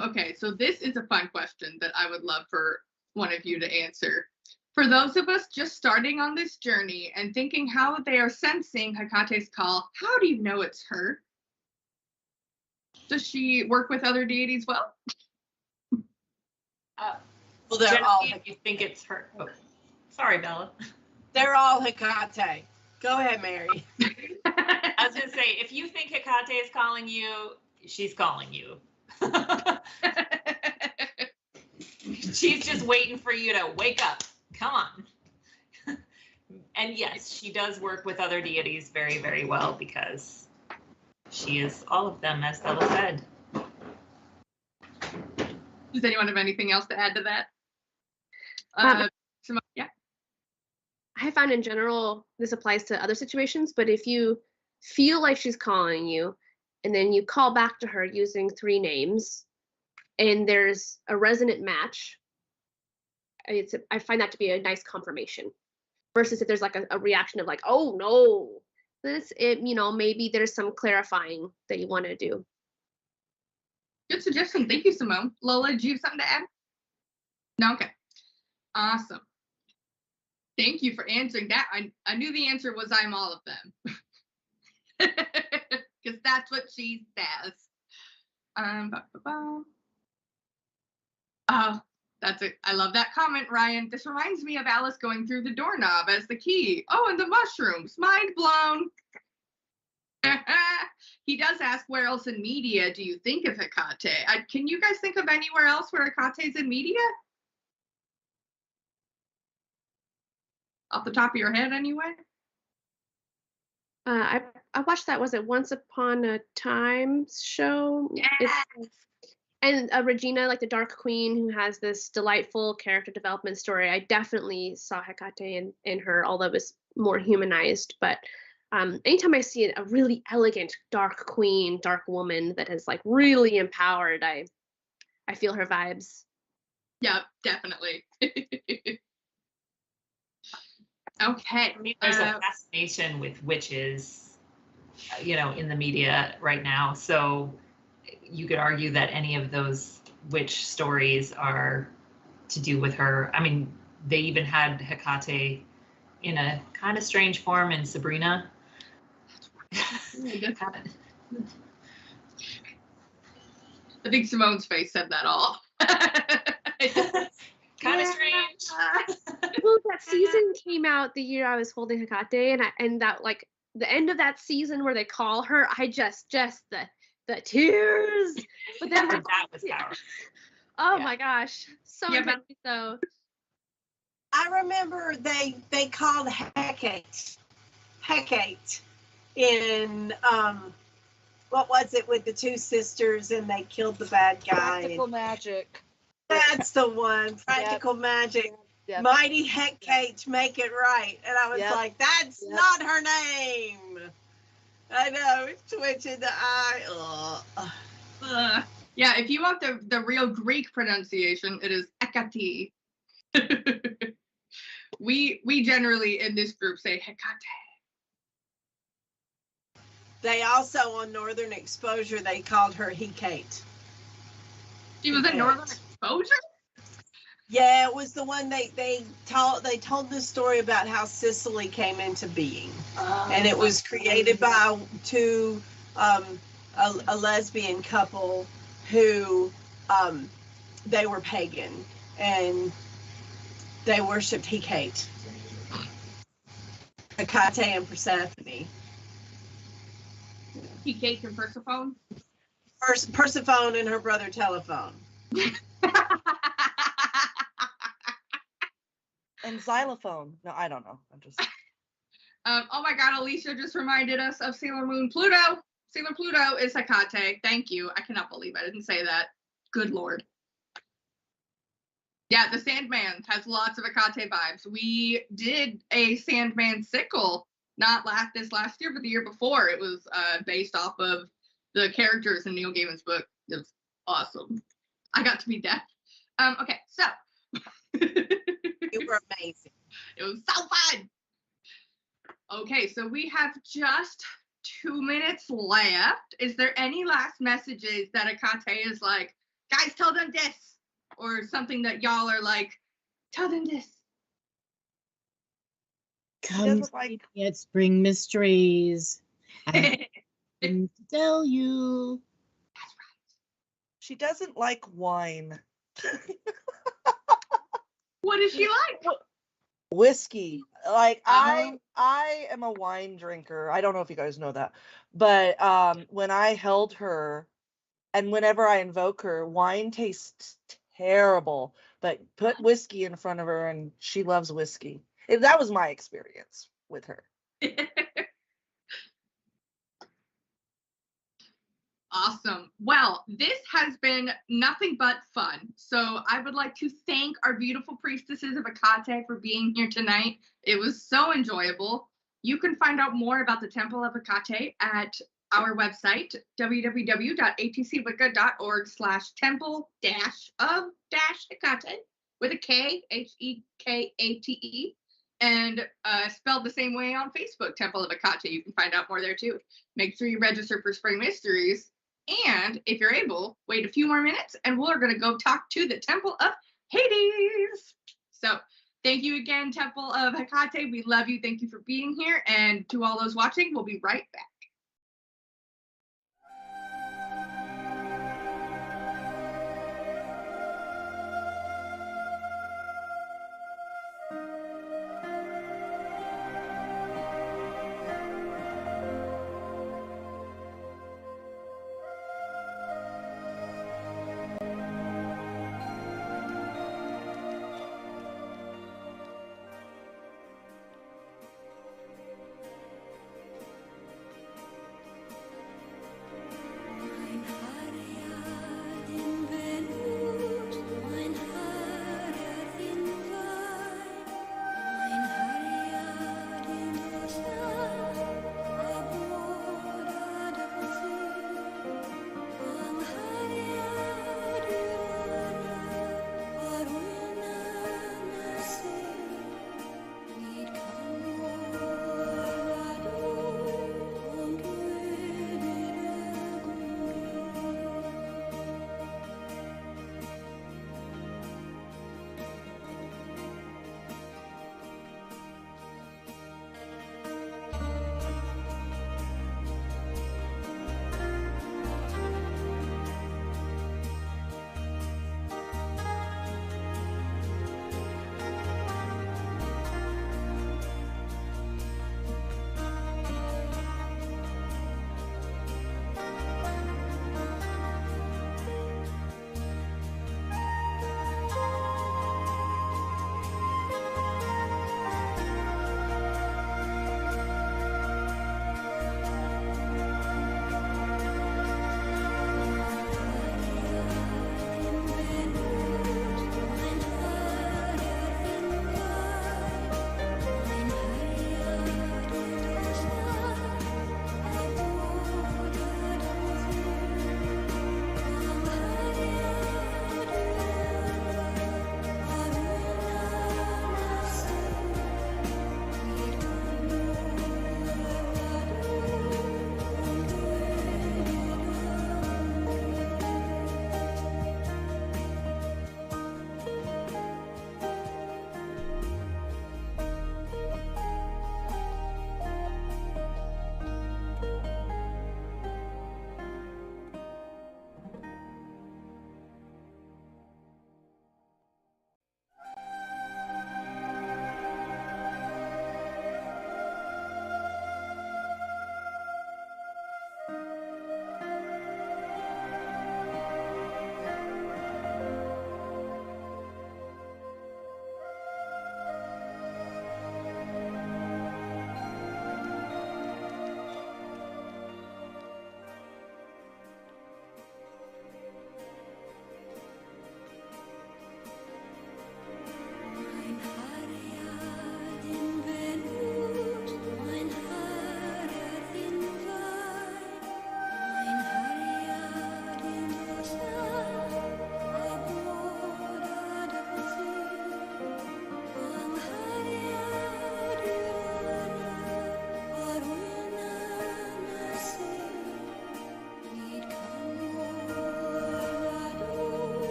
Okay, so this is a fun question that I would love for one of you to answer. For those of us just starting on this journey and thinking how they are sensing Hekate's call, how do you know it's her? Does she work with other deities well? Well, they're all. You think it's her? Oh, sorry, Bella. They're all Hekate. Go ahead, Mary. I was gonna say, if you think Hekate is calling you, she's calling you. She's just waiting for you to wake up. Come on. And yes, she does work with other deities very, very well because she is all of them, as Bella said. Does anyone have anything else to add to that? Simone, yeah. I find in general, this applies to other situations, but if you feel like she's calling you and then you call back to her using 3 names and there's a resonant match, I find that to be a nice confirmation versus if there's like a reaction of like, oh no, maybe there's some clarifying that you want to do. Good suggestion. Thank you, Simone. Lola, do you have something to add? No? Okay. Awesome. Thank you for answering that. I knew the answer was I'm all of them. Because that's what she says. Oh, that's it. I love that comment, Ryan. This reminds me of Alice going through the doorknob as the key. Oh, and the mushrooms. Mind blown. He does ask, where else in media do you think of Hekate? Can you guys think of anywhere else where Hekate's in media? Off the top of your head, anyway? I watched that. Was it Once Upon a Time show? Yes. And Regina, like the Dark Queen, who has this delightful character development story. I definitely saw Hekate in her, although it was more humanized. But anytime I see a really elegant Dark Queen, Dark woman that has like really empowered, I feel her vibes. Yeah, definitely. Okay. I mean, there's a fascination with witches, in the media right now. So you could argue that any of those witch stories are to do with her. I mean, they even had Hekate in a kind of strange form in Sabrina. I think Simone's face said that all. Kind of strange. Well, that season came out the year I was holding Hekate, and that like the end of that season where they call her, I just the tears. But then that was powerful. Oh my gosh, so Yeah, intensely so. I remember they called Hekate in what was it with the 2 sisters and they killed the bad guy. Practical magic. That's the one. Practical magic. Yep. Mighty Hekate, make it right. And I was like, that's not her name. I know, twitching the eye. Yeah, if you want the real Greek pronunciation, it is Hekate. We generally in this group say Hekate. They also on Northern Exposure they called her Hekate. She was in Northern Exposure? Yeah, it was the one they told the story about how Sicily came into being, and it was created by 2 a lesbian couple who they were pagan and they worshipped Hekate and Persephone. Hekate and Persephone? Persephone and her brother Telephone. And xylophone. No, I don't know. I'm just. Oh my God, Alicia just reminded us of Sailor Moon Pluto. Sailor Pluto is Hekate. Thank you. I cannot believe I didn't say that. Good Lord. Yeah, the Sandman has lots of Hekate vibes. We did a Sandman sickle, not this last year, but the year before. It was based off of the characters in Neil Gaiman's book. It was awesome. I got to be deaf. Okay, so. You were amazing. It was so fun. Okay, so we have just 2 minutes left. Is there any last messages that Hekate is like, guys, tell them this? Or something that y'all are like, tell them this? Come like at Spring Mysteries. I can tell you. That's right. She doesn't like wine. What does she like? Whiskey. Like Uh-huh. I am a wine drinker. I don't know if you guys know that. But when I held her and whenever I invoke her, wine tastes terrible. But put whiskey in front of her and she loves whiskey. That was my experience with her. Awesome. Well, this has been nothing but fun. So I would like to thank our beautiful priestesses of Hekate for being here tonight. It was so enjoyable. You can find out more about the Temple of Hekate at our website, www.atcwicca.org/temple-of-Hekate with a K, Hekate, and spelled the same way on Facebook, Temple of Hekate. You can find out more there too. Make sure you register for Spring Mysteries. And if you're able, wait a few more minutes and we're going to go talk to the Temple of Hades. So thank you again, Temple of Hekate. We love you. Thank you for being here. And to all those watching, we'll be right back.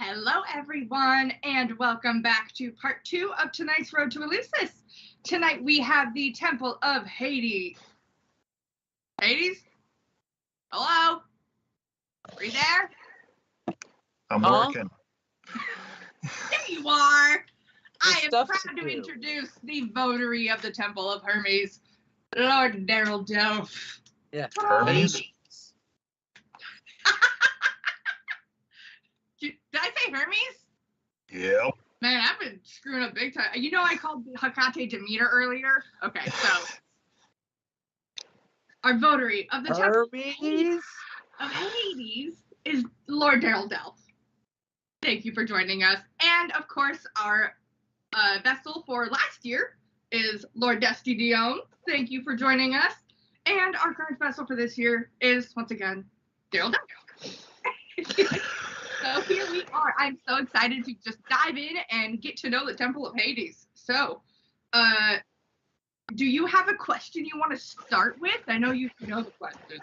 Hello, everyone, and welcome back to part 2 of tonight's Road to Eleusis. Tonight we have the Temple of Hades. Hades? Hello? Are you there? I'm working. There you are. I am stuff proud to to do. introduce the votary of the Temple of Hermes, Lord Daryl Delph. Yeah. Hermes? Did I say Hermes? Yep. Man, I've been screwing up big time. You know I called Hekate Demeter earlier? Okay, so our votary of the Temple Hermes. of Hades is Lord Daryl Delph. Thank you for joining us. And of course, our vessel for last year is Lord Dusty Dion. Thank you for joining us. And our current vessel for this year is, once again, Daryl Delph. So here we are. I'm so excited to just dive in and get to know the Temple of Hades. So, do you have a question you want to start with? I know you know the question.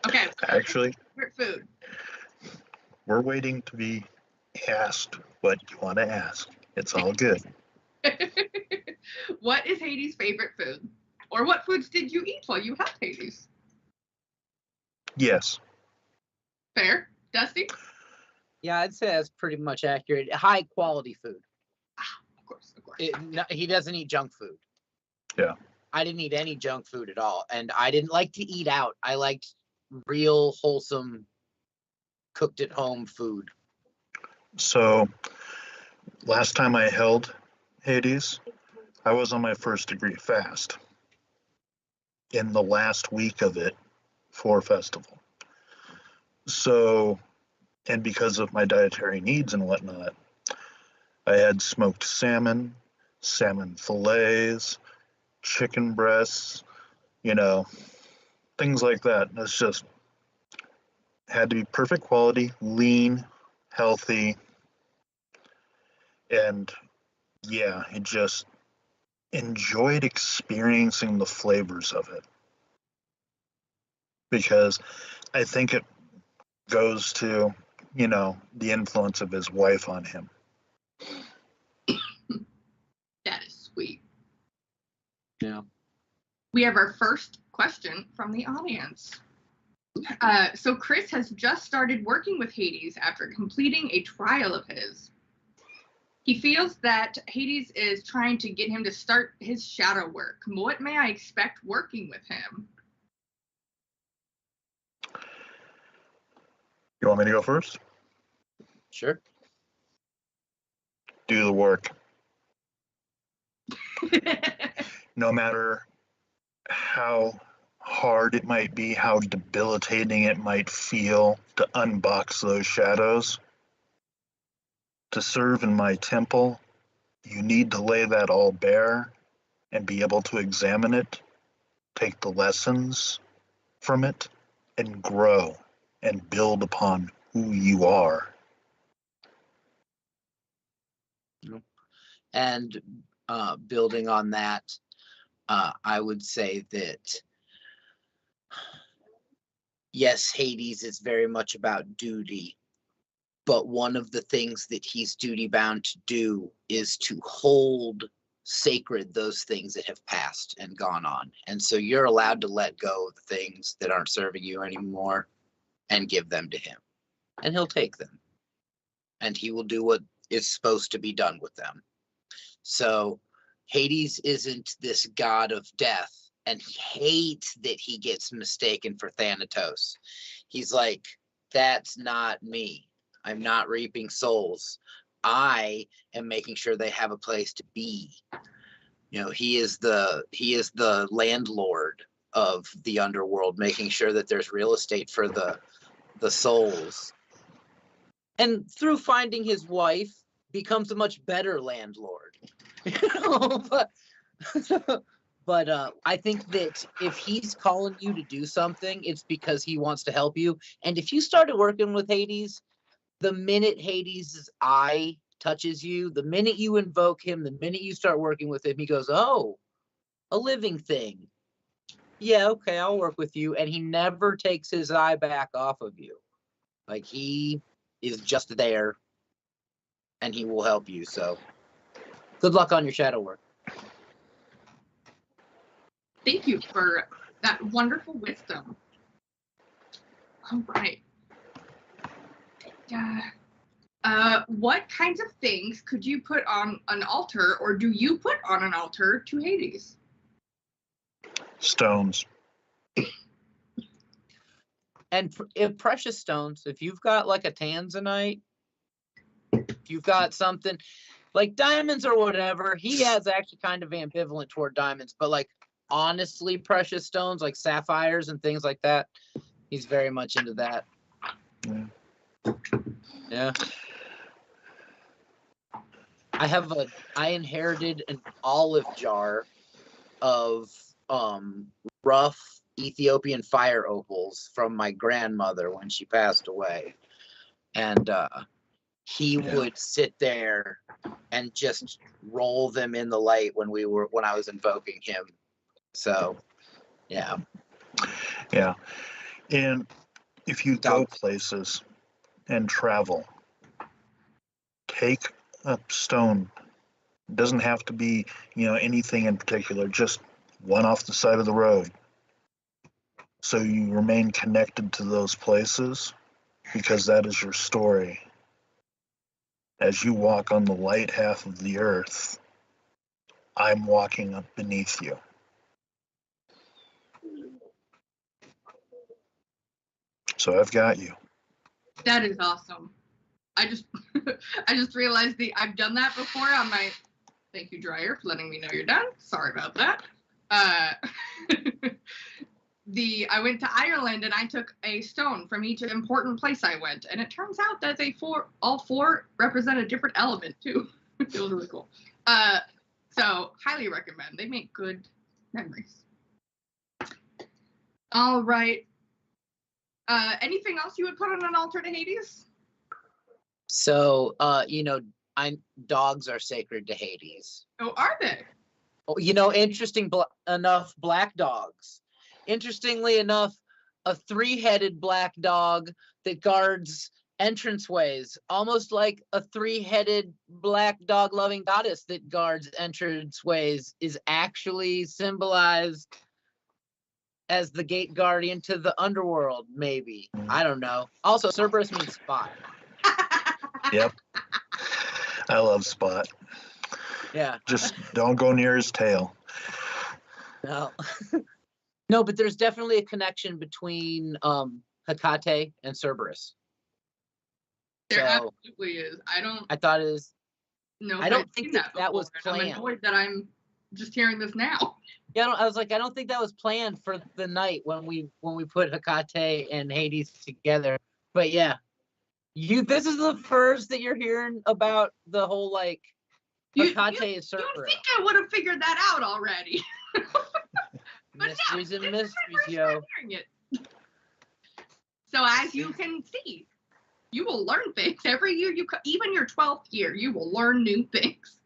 Okay. Actually, Favorite food. we're waiting to be asked what you want to ask. It's all good. What is Hades' favorite food? Or what foods did you eat while you had Hades? Yes. Fair. Dusty? Yeah, I'd say that's pretty much accurate. High quality food. Of course, of course. He doesn't eat junk food. Yeah. I didn't eat any junk food at all, and I didn't like to eat out. I liked real wholesome, cooked at home food. So, last time I held Hades, I was on my first degree fast. In the last week of it for festival. So, and because of my dietary needs and whatnot, I had smoked salmon, salmon fillets, chicken breasts, things like that. It's just had to be perfect quality, lean, healthy, and yeah, it just enjoyed experiencing the flavors of it. Because I think it goes to, the influence of his wife on him. That is sweet. Yeah. We have our first question from the audience. So Chris has just started working with Hades after completing a trial of his. He feels that Hades is trying to get him to start his shadow work. What may I expect working with him? You want me to go first? Sure. Do the work. No matter how hard it might be, how debilitating it might feel to unbox those shadows, to serve in my temple, you need to lay that all bare and be able to examine it, take the lessons from it, and grow and build upon who you are. And building on that, I would say that yes, Hades is very much about duty, but one of the things that he's duty bound to do is to hold sacred those things that have passed and gone on. And so you're allowed to let go of the things that aren't serving you anymore and give them to him. And he'll take them. And he will do what is supposed to be done with them. So Hades isn't this god of death, and he hates that he gets mistaken for Thanatos. He's like, that's not me. I'm not reaping souls. I am making sure they have a place to be. He is the landlord of the underworld, making sure that there's real estate for the souls. And through finding his wife, becomes a much better landlord. But I think that if he's calling you to do something, it's because he wants to help you. And if you started working with Hades, the minute Hades' eye touches you, the minute you invoke him, the minute you start working with him, he goes, oh, a living thing. Yeah, okay, I'll work with you. And he never takes his eye back off of you. Like, he is just there, and he will help you. So, good luck on your shadow work. Thank you for that wonderful wisdom. All right. What kinds of things could you put on an altar, or do you put on an altar to Hades? Stones. And if precious stones, if you've got like a tanzanite, if you've got something like diamonds or whatever, he has actually kind of ambivalent toward diamonds, but like honestly precious stones like sapphires and things like that, he's very much into that. Yeah. I inherited an olive jar of rough Ethiopian fire opals from my grandmother when she passed away. And he would sit there and just roll them in the light when I was invoking him. So, yeah. Yeah. And if you go places and travel, take a stone. It doesn't have to be, anything in particular, just one off the side of the road. So you remain connected to those places because that is your story. As you walk on the light half of the earth, I'm walking up beneath you. So I've got you. That is awesome. I just realized I've done that before on my. Thank you, dryer, for letting me know you're done. Sorry about that. I went to Ireland and I took a stone from each important place I went, and it turns out that all four represent a different element too. It was really cool. So highly recommend. They make good memories. All right. Anything else you would put on an altar to Hades? So, dogs are sacred to Hades. Oh, are they? Oh, interesting enough, black dogs. Interestingly enough, a 3-headed black dog that guards entranceways, almost like a 3-headed black dog loving goddess that guards entranceways, is actually symbolized as the gate guardian to the underworld, maybe. I don't know. Also, Cerberus means spot. Yep. I love Spot. Yeah. Just don't go near his tail. No. No, but there's definitely a connection between Hekate and Cerberus. There absolutely is. I thought it was. No, I don't think that was planned. I'm annoyed that I'm just hearing this now. Yeah, I was like, I don't think that was planned for the night when we put Hekate and Hades together. But yeah, this is the first that you're hearing about the whole like Hekate is Cerberus. You think I would have figured that out already? Mysteries and mysteries, yo. So as you can see, you will learn things every year. Even your 12th year, you will learn new things.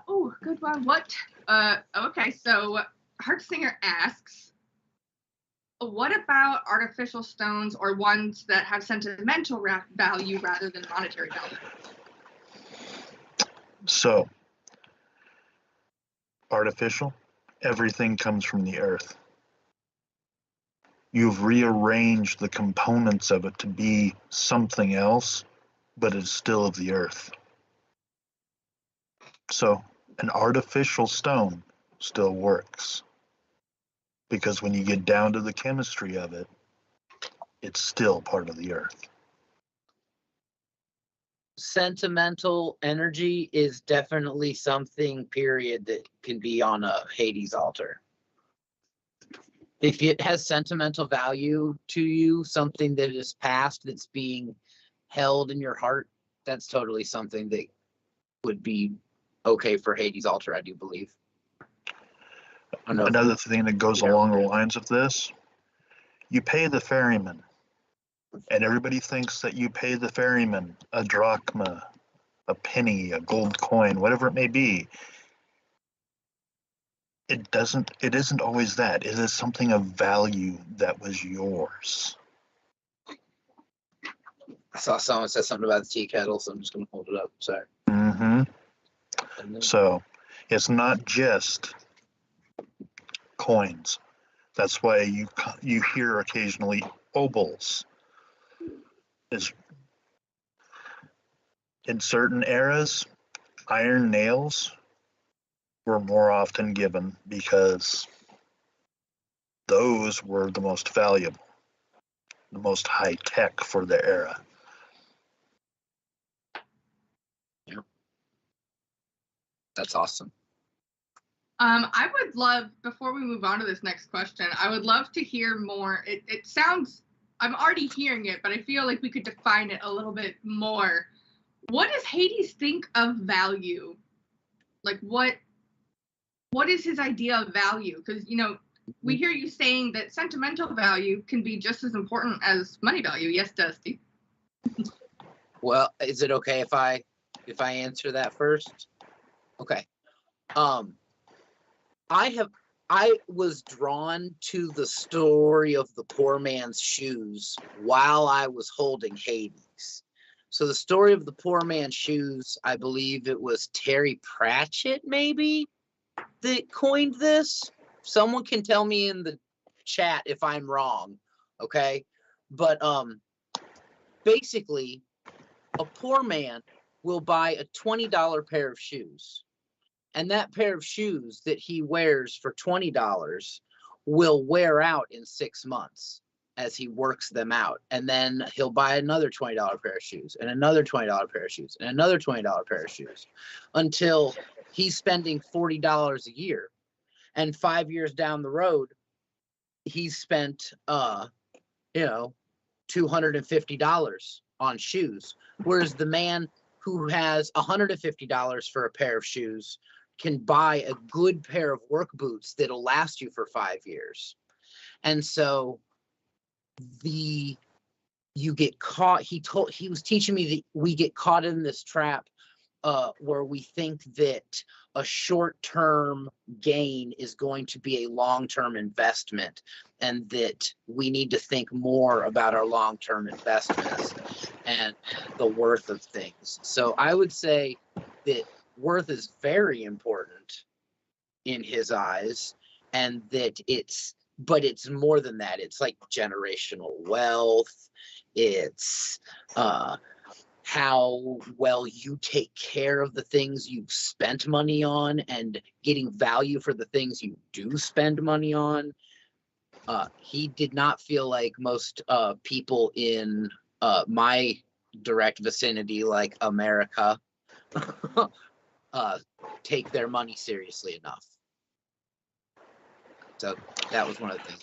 Oh, good one. What? Okay, so Heartsinger asks, what about artificial stones or ones that have sentimental value rather than monetary value? So, artificial, everything comes from the earth. You've rearranged the components of it to be something else, but it's still of the earth. So, an artificial stone still works. Because when you get down to the chemistry of it, it's still part of the earth. Sentimental energy is definitely something, period, that can be on a Hades altar. If it has sentimental value to you, something that is past that's being held in your heart, that's totally something that would be okay for Hades altar, I do believe. Another thing that goes along the lines of this, you pay the ferryman, and everybody thinks that you pay the ferryman a drachma, a penny, a gold coin, whatever it may be. it isn't always that. It is something of value that was yours. I saw someone said something about the tea kettle, so I'm just going to hold it up. Sorry. Mm-hmm. And then- So it's not just coins. That's why you hear occasionally obols. Is in certain eras, iron nails were more often given because those were the most valuable, the most high tech for their era. That's awesome. I would love, before we move on to this next question, I would love to hear more. It sounds, I'm already hearing it, but I feel like we could define it a little bit more. What does Hades think of value? Like, what is his idea of value? Because, you know, we hear you saying that sentimental value can be just as important as money value. Yes, Dusty. Well, is it okay if I answer that first? Okay. I was drawn to the story of the poor man's shoes while I was holding Hades. So the story of the poor man's shoes, I believe it was Terry Pratchett maybe that coined this. Someone can tell me in the chat if I'm wrong, okay? But basically a poor man will buy a $20 pair of shoes. And that pair of shoes that he wears for $20 will wear out in 6 months as he works them out. And then he'll buy another $20 pair of shoes and another $20 pair of shoes and another $20 pair of shoes until he's spending $40 a year. And 5 years down the road, he's spent, $250 on shoes. Whereas the man who has $150 for a pair of shoes can buy a good pair of work boots that'll last you for 5 years. And so you get caught. He was teaching me that we get caught in this trap where we think that a short-term gain is going to be a long-term investment, and that we need to think more about our long-term investments and the worth of things. So I would say that worth is very important in his eyes, and that it's more than that. It's like generational wealth. It's how well you take care of the things you've spent money on and getting value for the things you do spend money on. He did not feel like most people in my direct vicinity, like America, take their money seriously enough. So that was one of the things.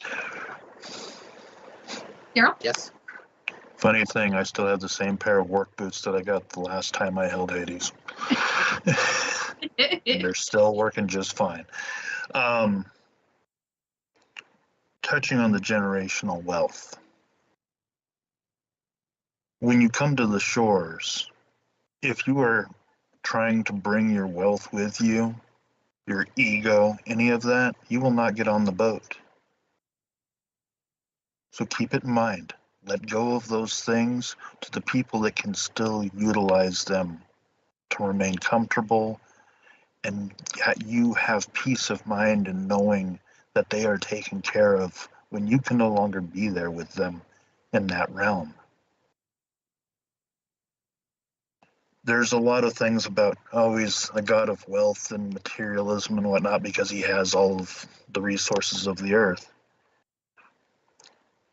Daryl? Yes. Funny thing, I still have the same pair of work boots that I got the last time I held Hades. And they're still working just fine. Touching on the generational wealth. When you come to the shores, if you are trying to bring your wealth with you, your ego, any of that, you will not get on the boat. So keep it in mind. Let go of those things to the people that can still utilize them to remain comfortable, and you have peace of mind in knowing that they are taken care of when you can no longer be there with them in that realm. There's a lot of things about, he's a god of wealth and materialism and whatnot because he has all of the resources of the earth.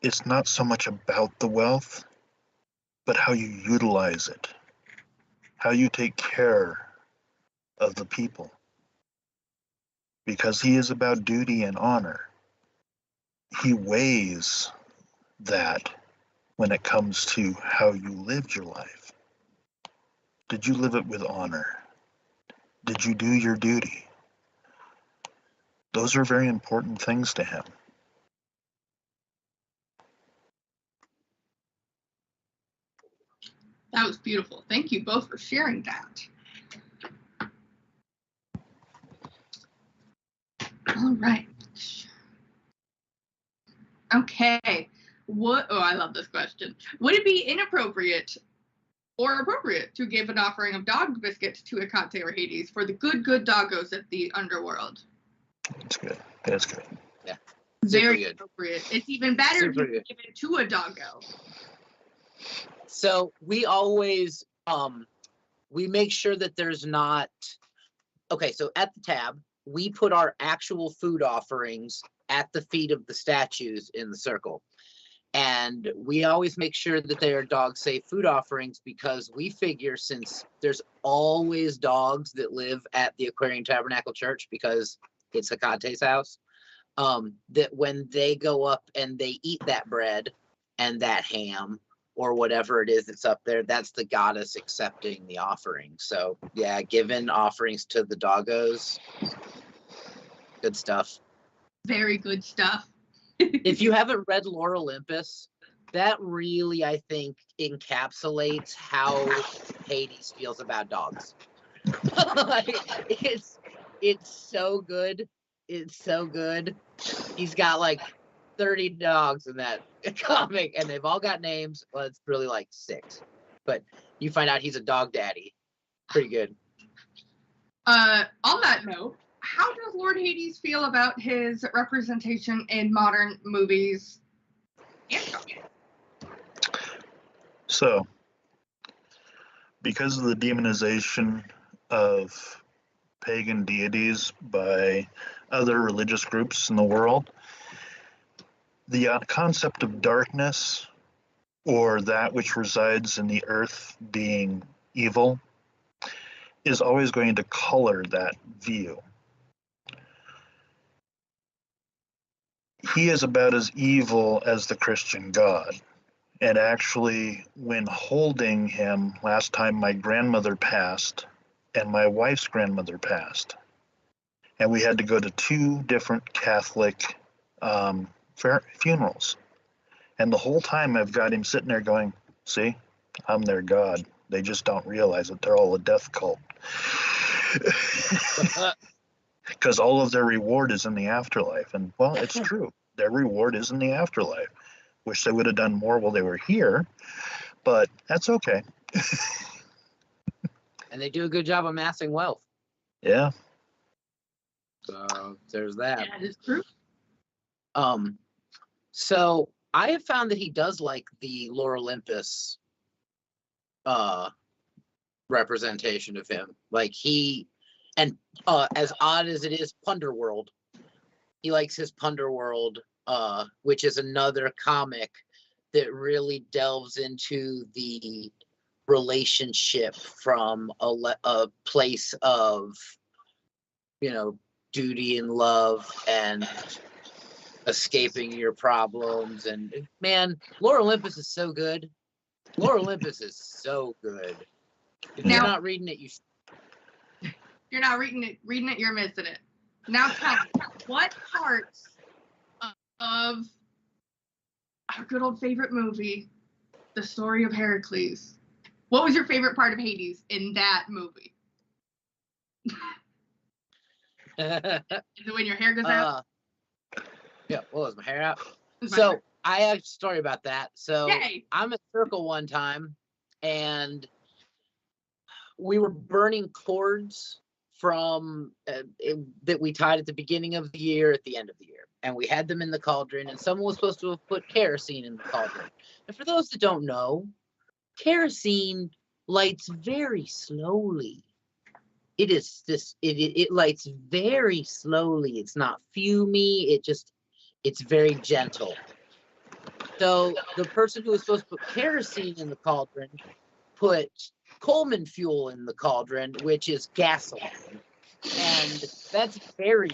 It's not so much about the wealth, but how you utilize it, how you take care of the people. Because he is about duty and honor. He weighs that when it comes to how you lived your life. Did you live it with honor? Did you do your duty? Those are very important things to him. That was beautiful. Thank you both for sharing that. All right. Okay. Oh, I love this question. Would it be inappropriate or appropriate to give an offering of dog biscuits to Hekate or Hades for the good doggos at the underworld? That's good. That's good. Yeah. Very good. appropriate. It's even better Super if you good. give it to a doggo. So we always we make sure that there's not. Okay, so at the tab, we put our actual food offerings at the feet of the statues in the circle. And we always make sure that they are dog safe food offerings, because we figure, since there's always dogs that live at the Aquarian Tabernacle Church because it's Hekate's house, that when they go up and they eat that bread and that ham or whatever it is that's up there, that's the goddess accepting the offering. So yeah, giving offerings to the doggos, good stuff. Very good stuff. If you haven't read Lore Olympus, that really, I think, encapsulates how Hades feels about dogs. Like, it's so good. It's so good. He's got like 30 dogs in that comic, and they've all got names. Well, it's really like 6, but you find out he's a dog daddy. Pretty good. On that note, how does Lord Hades feel about his representation in modern movies and comics? So, because of the demonization of pagan deities by other religious groups in the world, the concept of darkness, or that which resides in the earth being evil, is always going to color that view. He is about as evil as the Christian God. And actually, when holding him, last time my grandmother passed and my wife's grandmother passed, and we had to go to 2 different Catholic funerals. And the whole time I've got him sitting there going, see, I'm their God. They just don't realize it. They're all a death cult. Because all of their reward is in the afterlife. And, well, it's true. Their reward is in the afterlife. Wish they would have done more while they were here, but that's okay. And they do a good job amassing wealth. Yeah. So there's that. That is true. So I have found that he does like the Lore Olympus representation of him. Like as odd as it is, Punderworld. He likes his Punderworld, which is another comic that really delves into the relationship from a place of, duty and love and escaping your problems. And man, Lore Olympus is so good. Lore Olympus is so good. If you're not reading it, you're not reading it, you're missing it. Now tell me, what parts of our good old favorite movie, The Story of Heracles, what was your favorite part of Hades in that movie? Is it when your hair goes out? Yeah, well, is my hair out? So I have a story about that. So yay. I'm at Circle one time, and we were burning cords from that we tied at the beginning of the year, at the end of the year, and we had them in the cauldron, and someone was supposed to have put kerosene in the cauldron. And for those that don't know, kerosene lights very slowly. It lights very slowly. It's not fumey. It's very gentle. So the person who was supposed to put kerosene in the cauldron put Coleman fuel in the cauldron, which is gasoline. And that's very...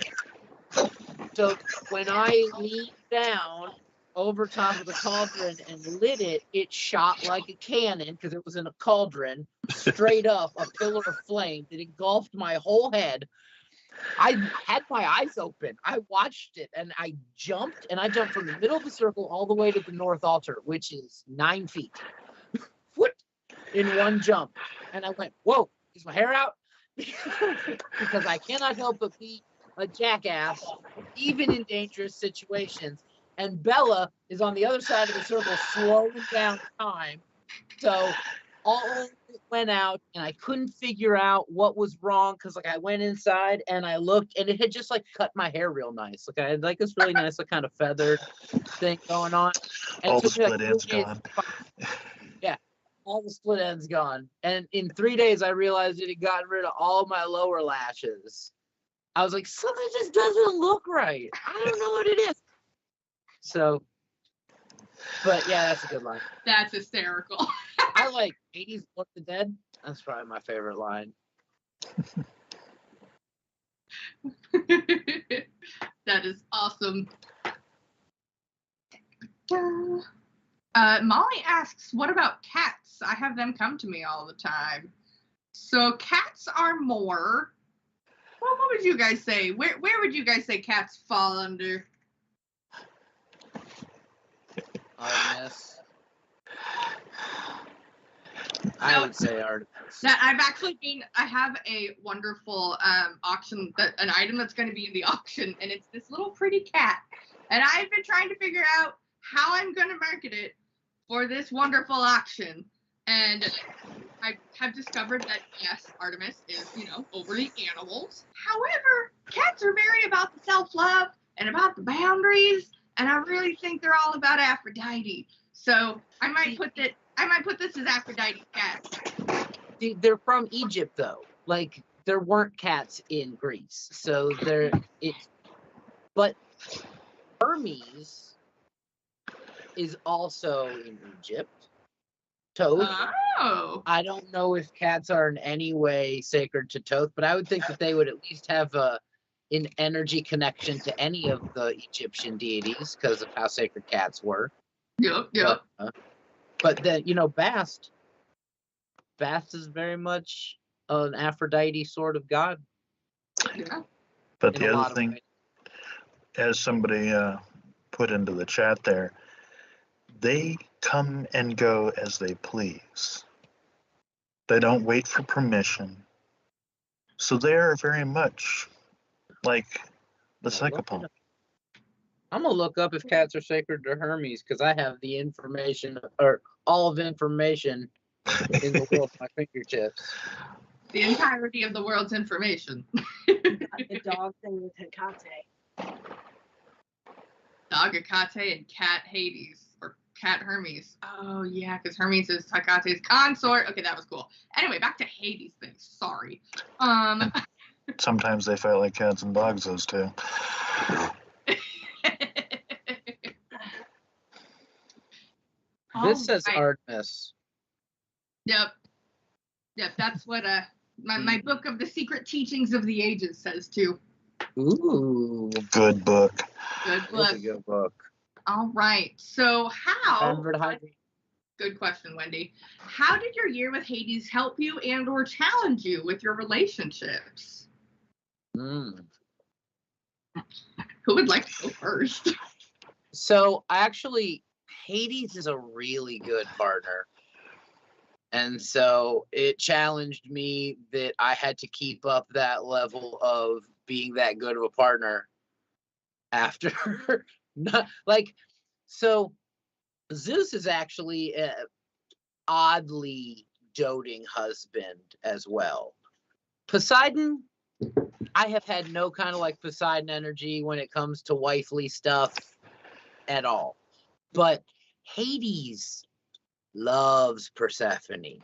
So when I leaned down over top of the cauldron and lit it, it shot like a cannon, because it was in a cauldron, straight up, a pillar of flame that engulfed my whole head. I had my eyes open. I watched it, and I jumped from the middle of the circle all the way to the north altar, which is 9 feet. Foot in one jump. And I went, whoa, is my hair out? Because I cannot help but be a jackass, even in dangerous situations. And Bella is on the other side of the circle, slowing down time. So all of it went out, and I couldn't figure out what was wrong because, like, I went inside and I looked, and it had just like cut my hair real nice. Like, I had like this really nice, like, kind of feathered thing going on. And All it the took me, like, split ends 3 days gone. to find- Yeah, all the split ends gone. And in 3 days, I realized it had gotten rid of all my lower lashes. I was like, something just doesn't look right. I don't know what it is. So, but yeah, that's a good line. That's hysterical. I like 80s Look the Dead. That's probably my favorite line. That is awesome. Molly asks, what about cats? I have them come to me all the time. So cats are more, well, what would you guys say? Where would you guys say cats fall under? Artemis. I would say Artemis. That I've actually been, I have a wonderful auction, an item that's going to be in the auction, and it's this little pretty cat. And I've been trying to figure out how I'm going to market it for this wonderful auction. And I have discovered that, yes, Artemis is, over the animals. However, cats are very about the self-love and about the boundaries, and I really think they're all about Aphrodite. So I might put this as Aphrodite cat. They're from Egypt, though. Like, there weren't cats in Greece, so but Hermes is also in Egypt. Thoth. Oh. I don't know if cats are in any way sacred to Thoth, but I would think that they would at least have an energy connection to any of the Egyptian deities because of how sacred cats were. Yep. But then, Bast is very much an Aphrodite sort of god. Yeah. But in the a lot other of thing, ways. as somebody put into the chat there, they come and go as they please. They don't wait for permission. So they are very much like the psychopath. I'm gonna look up if cats are sacred to Hermes because I have the information, or all of information in the world at my fingertips. The entirety of the world's information. The dog thing with Hekate. Dog Hekate and cat Hades, or cat Hermes. Oh yeah, because Hermes is Hekate's consort. Okay, that was cool. Anyway, back to Hades thing. Sorry. Sometimes they fight like cats and dogs, those two. This says Alright. Artemis. Yep, that's what my book of the secret teachings of the ages says too. Ooh, Good book. Good that's book. a good book. All right. So Good question, Wendy. How did your year with Hades help you and or challenge you with your relationships? Who would like to go first? So actually, Hades is a really good partner. And so it challenged me that I had to keep up that level of being that good of a partner after. So Zeus is actually an oddly doting husband as well. Poseidon, I have had no kind of like Poseidon energy when it comes to wifely stuff at all. But Hades loves Persephone.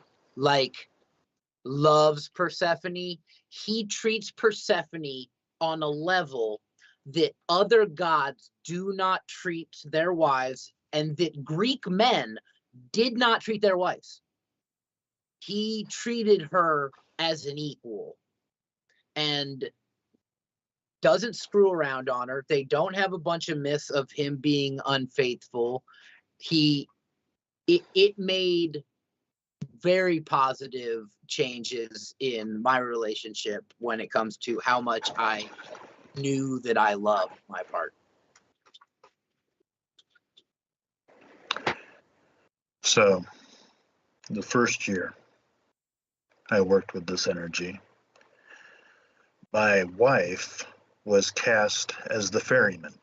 Loves Persephone. He treats Persephone on a level that other gods do not treat their wives, and that Greek men did not treat their wives. He treated her as an equal and doesn't screw around on her. They don't have a bunch of myths of him being unfaithful. It made very positive changes in my relationship when it comes to how much I knew that I loved my partner. So, the first year I worked with this energy, my wife was cast as the ferryman.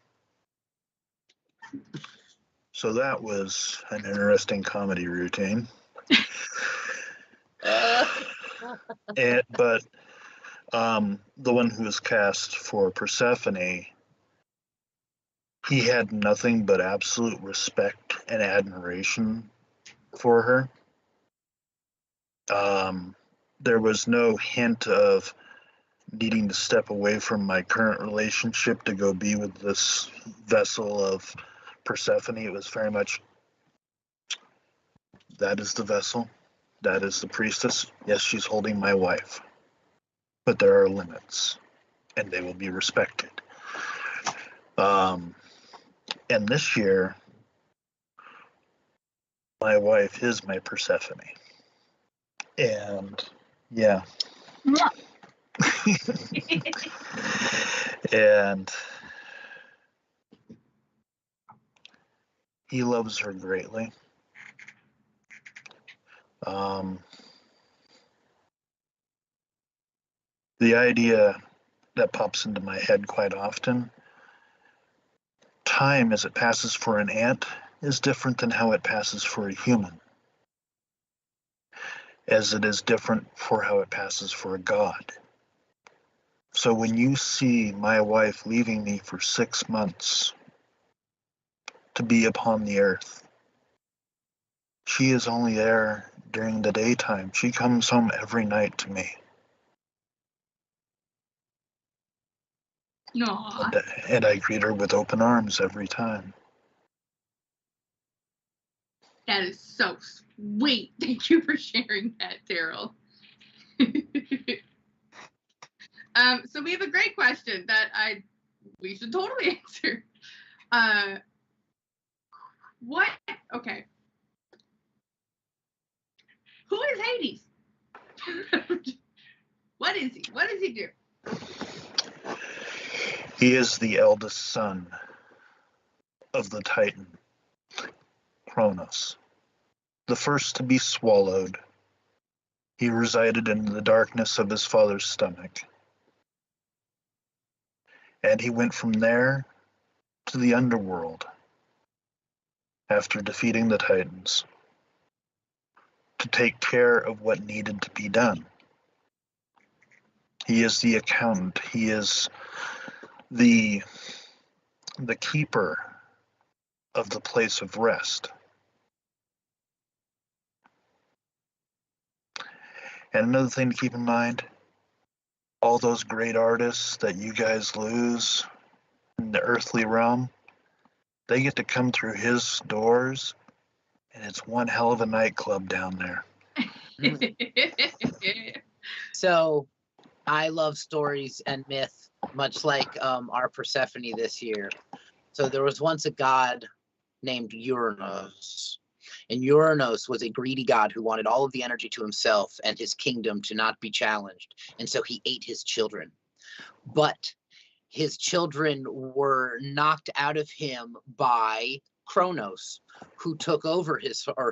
So that was an interesting comedy routine. But the one who was cast for Persephone, he had nothing but absolute respect and admiration for her. There was no hint of needing to step away from my current relationship to go be with this vessel of Persephone. It was very much, that is the vessel, that is the priestess. Yes, she's holding my wife, but there are limits, and they will be respected. And this year, my wife is my Persephone. And yeah. And he loves her greatly. The idea that pops into my head quite often, time as it passes for an ant is different than how it passes for a human, as it is different for how it passes for a god. So when you see my wife leaving me for 6 months to be upon the earth, she is only there during the daytime. She comes home every night to me. Aww. And I greet her with open arms every time. That is so sweet. Thank you for sharing that, Daryl. So we have a great question that we should totally answer. Okay. Who is Hades? What is he? What does he do? He is the eldest son of the Titan, Kronos, the first to be swallowed. He resided in the darkness of his father's stomach. And he went from there to the underworld after defeating the Titans to take care of what needed to be done. He is the accountant. He is the keeper of the place of rest. And another thing to keep in mind, all those great artists that you guys lose in the earthly realm, they get to come through his doors, and it's one hell of a nightclub down there. So I love stories and myth, much like our Persephone this year. So there was once a god named Uranus. And Uranus was a greedy god who wanted all of the energy to himself and his kingdom to not be challenged. And so he ate his children. But his children were knocked out of him by Kronos, who took over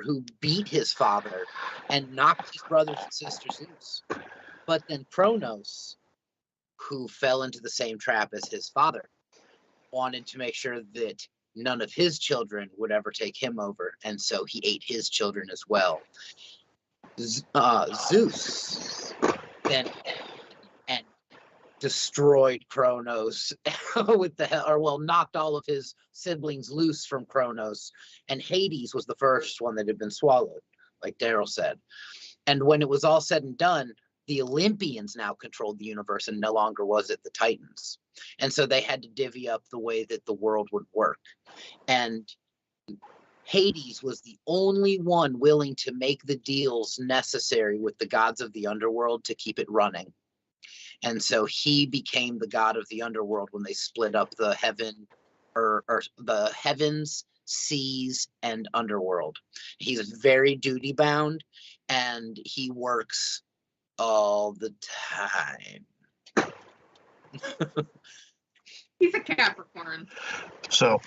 who beat his father and knocked his brothers and sisters loose. But then Kronos, who fell into the same trap as his father, wanted to make sure that none of his children would ever take him over, and so he ate his children as well. Zeus then and destroyed Kronos with knocked all of his siblings loose from Kronos, and Hades was the first one that had been swallowed, like Daryl said. And when it was all said and done, the Olympians now controlled the universe, and no longer was it the Titans. And so they had to divvy up the way that the world would work. And Hades was the only one willing to make the deals necessary with the gods of the underworld to keep it running. And so he became the god of the underworld when they split up the the heavens, seas, and underworld. He's very duty bound, and he works all the time. He's a Capricorn. So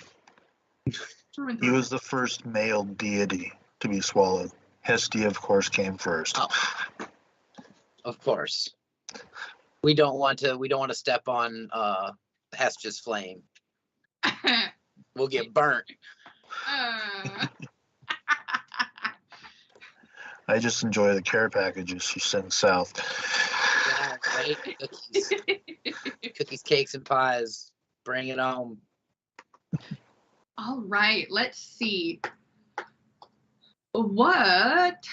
he was the first male deity to be swallowed. Hestia, of course, came first. Oh, of course. We don't want to step on Hesper's flame. We'll get burnt. I just enjoy the care packages she sends south. Yeah, right? Cookies, cakes, and pies. Bring it on. All right, let's see. What?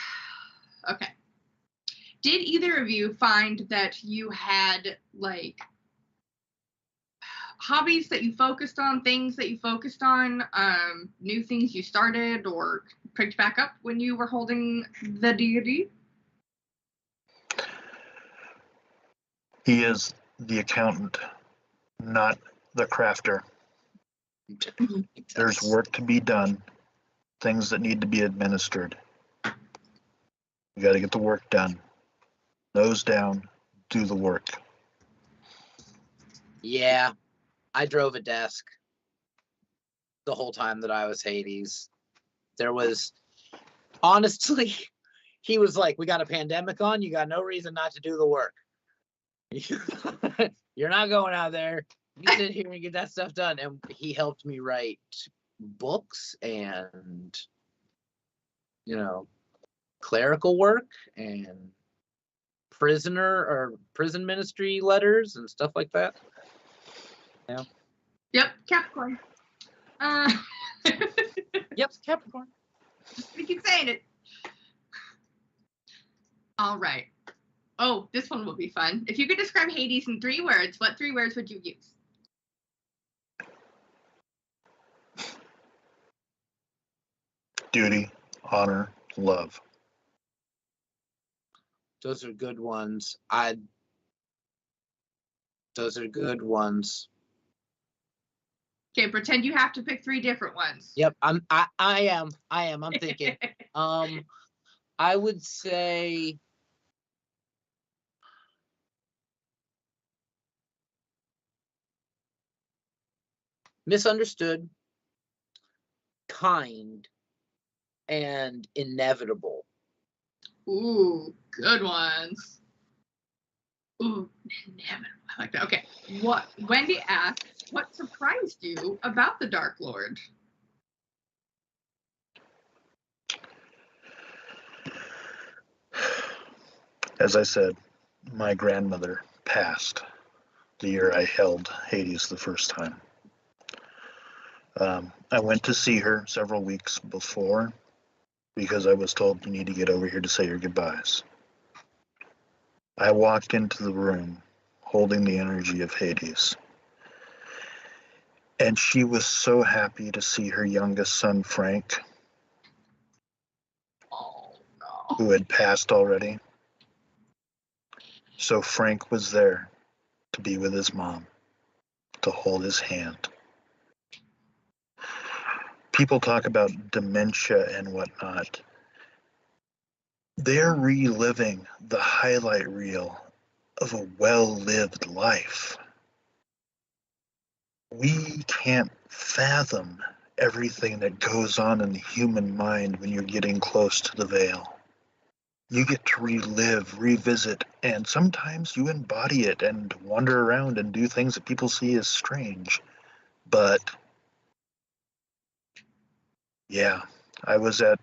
Okay. Did either of you find that you had like hobbies that you focused on, things that you focused on, new things you started or picked back up when you were holding the deity? He is the accountant, not the crafter. There's work to be done, things that need to be administered. You got to get the work done. Nose down, do the work. Yeah, I drove a desk the whole time that I was Hades. There was, honestly, he was like, we got a pandemic on, you got no reason not to do the work. You're not going out there. You sit here and get that stuff done. And he helped me write books and, clerical work and prison ministry letters and stuff like that. Yeah. Yep, Capricorn. Yep, Capricorn. Just gonna keep saying it. All right. Oh, this one will be fun. If you could describe Hades in 3 words, what 3 words would you use? Duty, honor, love. Those are good ones. Those are good ones. Okay, pretend you have to pick 3 different ones. Yep, I am. I'm thinking. I would say misunderstood, kind, and inevitable. Ooh, good ones. Ooh, inevitable. I like that. Okay. Wendy asks, what surprised you about the Dark Lord? As I said, my grandmother passed the year I held Hades the first time. I went to see her several weeks before because I was told, you need to get over here to say your goodbyes. I walked into the room holding the energy of Hades. And she was so happy to see her youngest son, Frank, Oh, no. who had passed already. So Frank was there to be with his mom, to hold his hand. People talk about dementia and whatnot. They're reliving the highlight reel of a well-lived life. We can't fathom everything that goes on in the human mind when you're getting close to the veil. You get to relive, revisit, and sometimes you embody it and wander around and do things that people see as strange. But yeah, I was at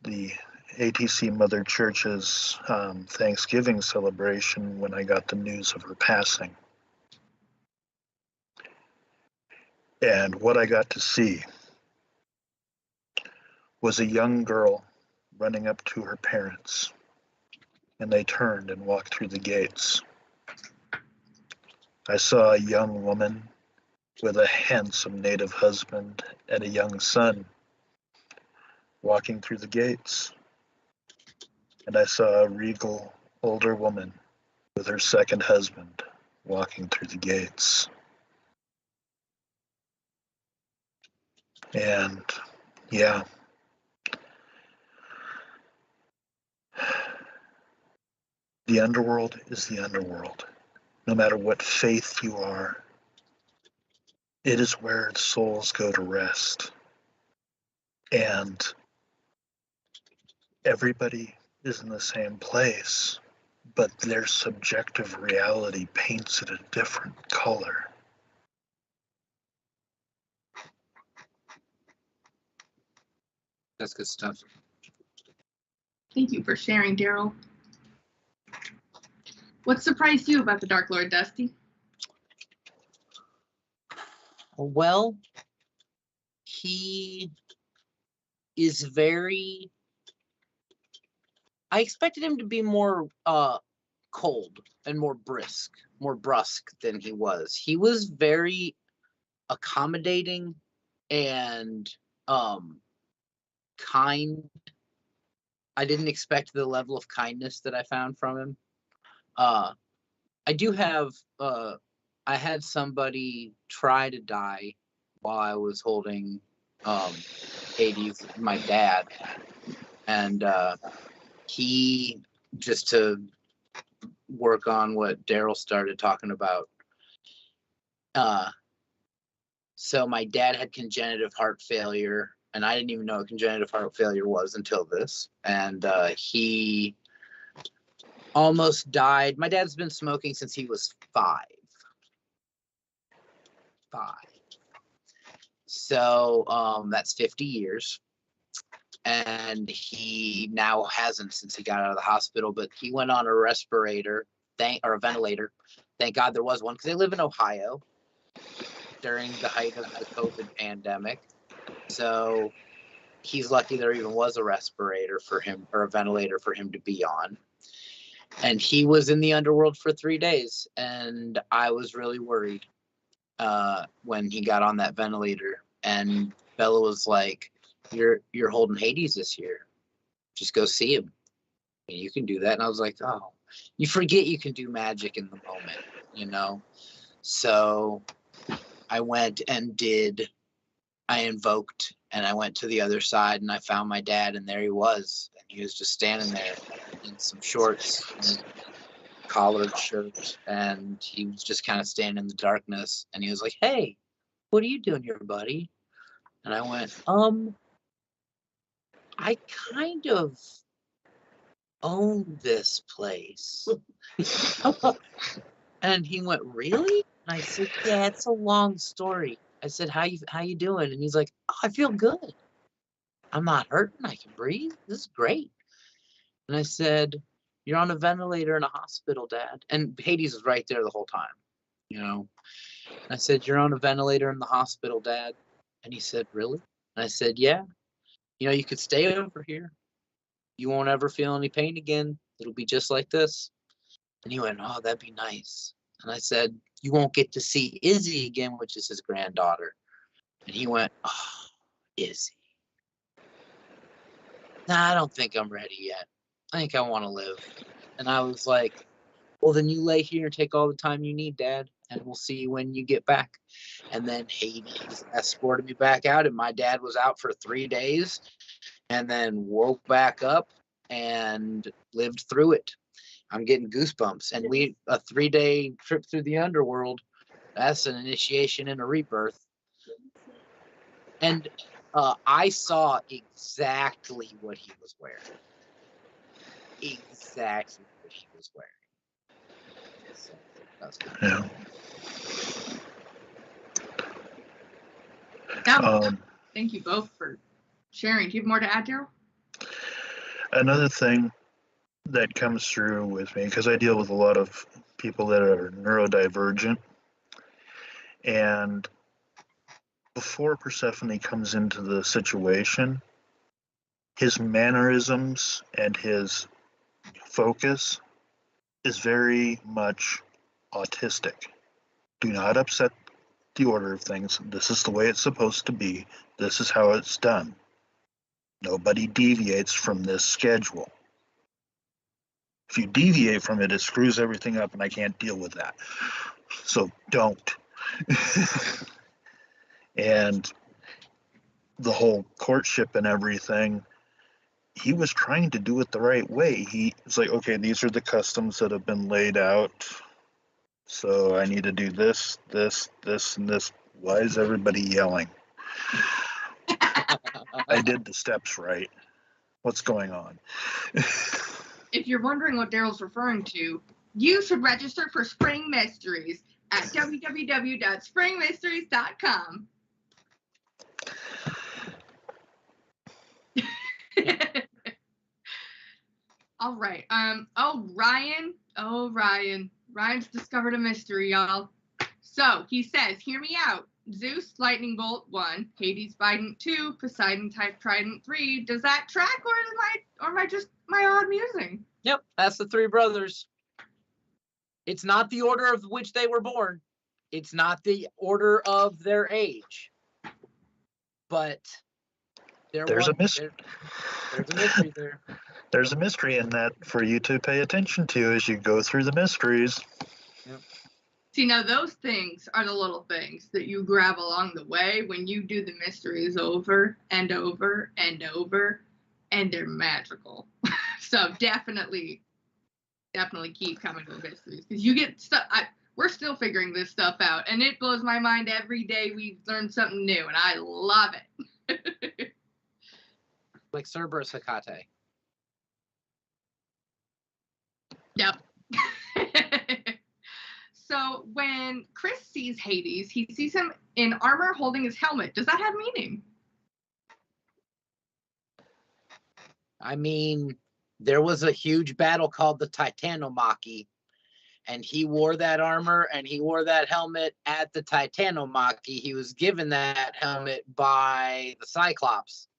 the ATC Mother Church's Thanksgiving celebration when I got the news of her passing. And what I got to see was a young girl running up to her parents, and they turned and walked through the gates. I saw a young woman with a handsome native husband and a young son walking through the gates. And I saw a regal older woman with her second husband walking through the gates. And yeah, the underworld is the underworld. No matter what faith you are, it is where souls go to rest. And everybody is in the same place, but their subjective reality paints it a different color. That's good stuff. Thank you for sharing, Daryl. What surprised you about the Dark Lord, Dusty? Well, he is very. I expected him to be more cold and more brusque than he was. He was very accommodating and kind. I didn't expect the level of kindness that I found from him. I do have I had somebody try to die while I was holding Hades, my dad, and he, just to work on what Daryl started talking about. So my dad had congenitive heart failure, and I didn't even know what congenitive heart failure was until this. And he almost died. My dad's been smoking since he was 5. So that's 50 years. And he now hasn't since he got out of the hospital, but he went on a respirator, or a ventilator. Thank God there was one, because they live in Ohio during the height of the COVID pandemic. So he's lucky there even was a respirator for him, or a ventilator for him to be on. And he was in the underworld for 3 days, and I was really worried when he got on that ventilator. And Bella was like, "You're holding Hades this year. Just go see him. And you can do that." And I was like, "Oh, you forget you can do magic in the moment, you know?" So I went and I invoked, and I went to the other side, and I found my dad, and there he was. And he was just standing there in some shorts and a collared shirt, and he was just kind of standing in the darkness. And he was like, "Hey, what are you doing here, buddy?" And I went, "I kind of own this place." And he went, "Really?" And I said, "Yeah, it's a long story." I said, how you doing?" And he's like, "Oh, I feel good. I'm not hurting. I can breathe. This is great." And I said, "You're on a ventilator in a hospital, Dad." And Hades was right there the whole time, you know. And I said, "You're on a ventilator in the hospital, Dad." And he said, "Really?" And I said, "Yeah. You know, you could stay over here. You won't ever feel any pain again. It'll be just like this." And he went, "Oh, that'd be nice." And I said, "You won't get to see Izzy again," which is his granddaughter. And he went, "Oh, Izzy. Nah, I don't think I'm ready yet. I think I want to live." And I was like, "Well, then you lay here and take all the time you need, Dad, and we'll see you when you get back." And then Hades escorted me back out, and my dad was out for 3 days and then woke back up and lived through it. I'm getting goosebumps. And a 3-day trip through the underworld, that's an initiation and a rebirth. And I saw exactly what he was wearing. Exactly what he was wearing. So that's good. Yeah. Thank you both for sharing. Do you have more to add, Daryl? Another thing that comes through with me, because I deal with a lot of people that are neurodivergent, and before Persephone comes into the situation, his mannerisms and his focus is very much autistic. Do not upset the order of things. This is the way it's supposed to be. This is how it's done. Nobody deviates from this schedule. If you deviate from it, it screws everything up, and I can't deal with that. So don't. And the whole courtship and everything, he was trying to do it the right way. He was like, "Okay, these are the customs that have been laid out. So I need to do this, this, this, and this. Why is everybody yelling? I did the steps right. What's going on?" If you're wondering what Daryl's referring to, you should register for Spring Mysteries at www.springmysteries.com. All right. Ryan. Oh, Ryan. Ryan's discovered a mystery, y'all. So he says, hear me out. Zeus, lightning bolt 1, Hades, Bident 2, Poseidon, type trident 3. Does that track, or am I just my odd musing? Yep, that's the three brothers. It's not the order of which they were born. It's not the order of their age. But There's a mystery. There's a mystery there. There's a mystery in that for you to pay attention to as you go through the mysteries. Yep. See, now those things are the little things that you grab along the way when you do the mysteries over and over and over, and they're magical. So definitely keep coming to the mysteries, because you get stuff. We're still figuring this stuff out, and it blows my mind every day. We learn something new, and I love it. Like Cerberus Hekate. Yep. So when Chris sees Hades, he sees him in armor holding his helmet. Does that have meaning? I mean, there was a huge battle called the Titanomachy, and he wore that armor and he wore that helmet at the Titanomachy. He was given that helmet by the Cyclops,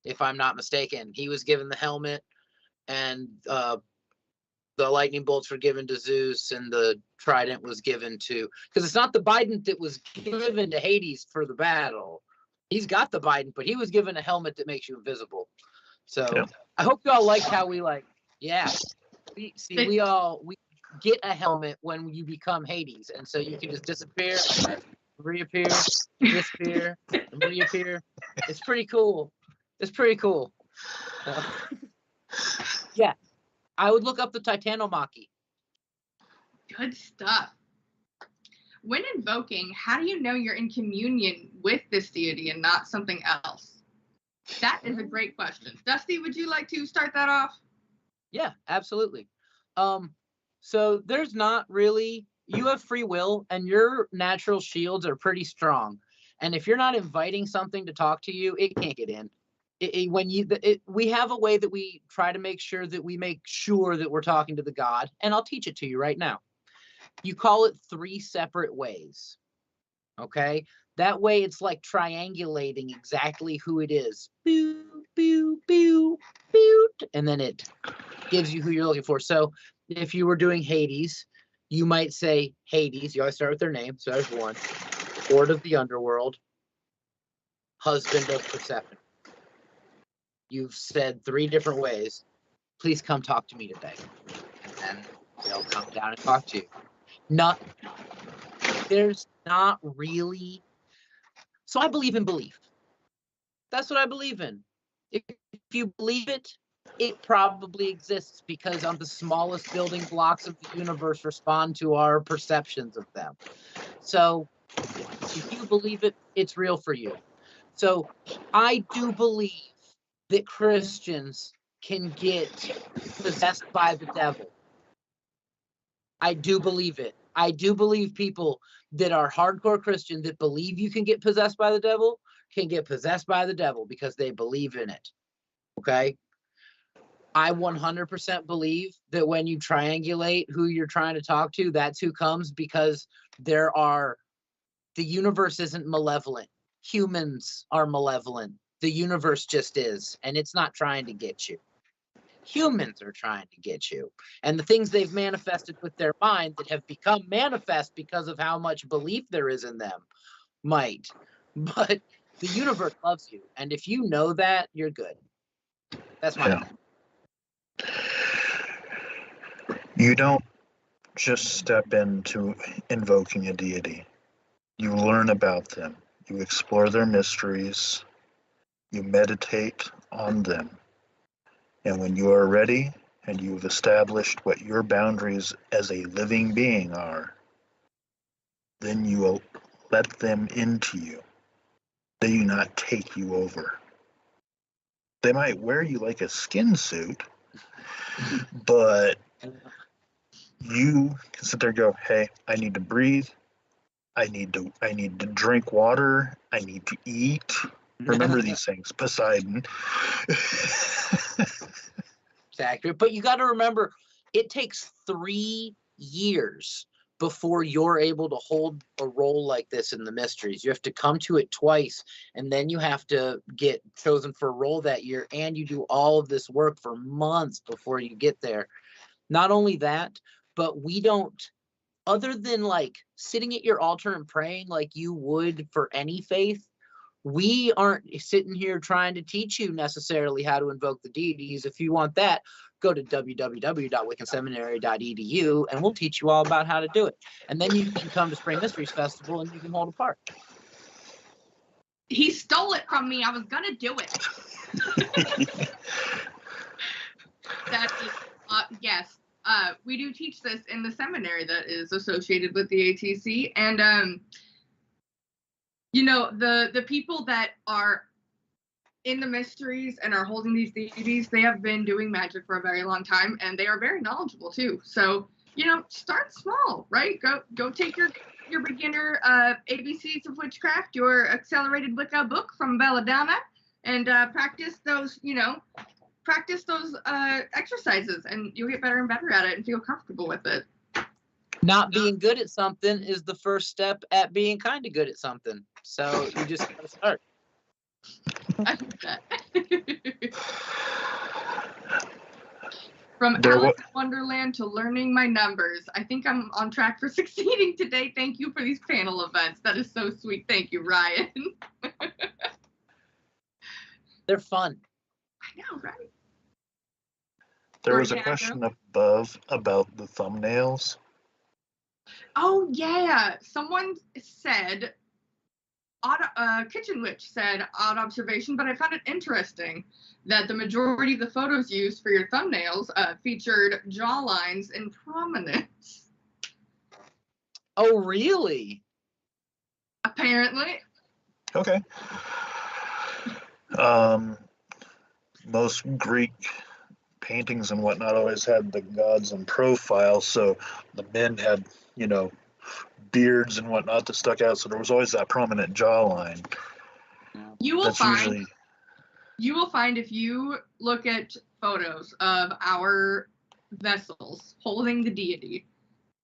if I'm not mistaken. He was given the helmet, and the lightning bolts were given to Zeus, and the trident was given to, because it's not the Bident that was given to Hades for the battle. He's got the Bident, but he was given a helmet that makes you invisible. So yeah. I hope y'all like how we we get a helmet when you become Hades, and so you can just disappear, reappear, disappear, and reappear. It's pretty cool. Yeah. I would look up the Titanomachy. Good stuff. When invoking, how do you know you're in communion with this deity and not something else? That is a great question. Dusty, would you like to start that off? Yeah, absolutely. So there's not really, you have free will, and your natural shields are pretty strong. And if you're not inviting something to talk to you, it can't get in. We have a way that we try to make sure that we're talking to the God, and I'll teach it to you right now. You call it 3 separate ways. Okay, that way it's like triangulating exactly who it is. Boo, boo, boo, boo, and then it gives you who you're looking for. So if you were doing Hades, you might say Hades. You always start with their name. So there's 1. Lord of the underworld, husband of Persephone. You've said 3 different ways. Please come talk to me today. And then they'll come down and talk to you. There's not really. So I believe in belief. That's what I believe in. If you believe it, it probably exists, because on the smallest building blocks of the universe respond to our perceptions of them. So if you believe it, it's real for you. So I do believe that Christians can get possessed by the devil. I do believe it. I do believe people that are hardcore Christian that believe you can get possessed by the devil can get possessed by the devil because they believe in it. Okay? I 100% believe that when you triangulate who you're trying to talk to, that's who comes, because the universe isn't malevolent. Humans are malevolent. The universe just is, and it's not trying to get you. Humans are trying to get you. And the things they've manifested with their mind that have become manifest because of how much belief there is in them might. But the universe loves you. And if you know that, you're good. That's my opinion. You don't just step into invoking a deity. You learn about them. You explore their mysteries. You meditate on them. And when you are ready and you've established what your boundaries as a living being are, then you will let them into you. They do not take you over. They might wear you like a skin suit, but you can sit there and go, hey, I need to breathe. I need to drink water. I need to eat. Remember these things, Poseidon. It's accurate, but you got to remember, it takes 3 years before you're able to hold a role like this in the mysteries. You have to come to it twice, and then you have to get chosen for a role that year, and you do all of this work for months before you get there. Not only that, but we don't, other than like sitting at your altar and praying like you would for any faith, we aren't sitting here trying to teach you necessarily how to invoke the deities. If you want that, go to www.wiccanseminary.edu and we'll teach you all about how to do it. And then you can come to Spring Mysteries Festival and you can hold a part. He stole it from me. I was gonna do it. That is, yes. We do teach this in the seminary that is associated with the ATC, and you know, the people that are in the mysteries and are holding these deities, they have been doing magic for a very long time, and they are very knowledgeable too. So, you know, start small, right? Go take your beginner ABCs of witchcraft, your accelerated Wicca book from Belladonna, and practice those, you know, exercises, and you'll get better and better at it and feel comfortable with it. Not being good at something is the first step at being kind of good at something. So you just gotta start. I like that. From Alice in Wonderland to learning my numbers. I think I'm on track for succeeding today. Thank you for these panel events. That is so sweet. Thank you, Ryan. They're fun. I know, right? There was a question above about the thumbnails. Oh, yeah. Someone said, Kitchen Witch said, odd observation, but I found it interesting that the majority of the photos used for your thumbnails featured jawlines in prominence. Oh, really? Apparently. Okay. Most Greek paintings and whatnot always had the gods in profile, so the men had, you know, beards and whatnot that stuck out, so there was always that prominent jawline. You will find if you look at photos of our vessels holding the deity,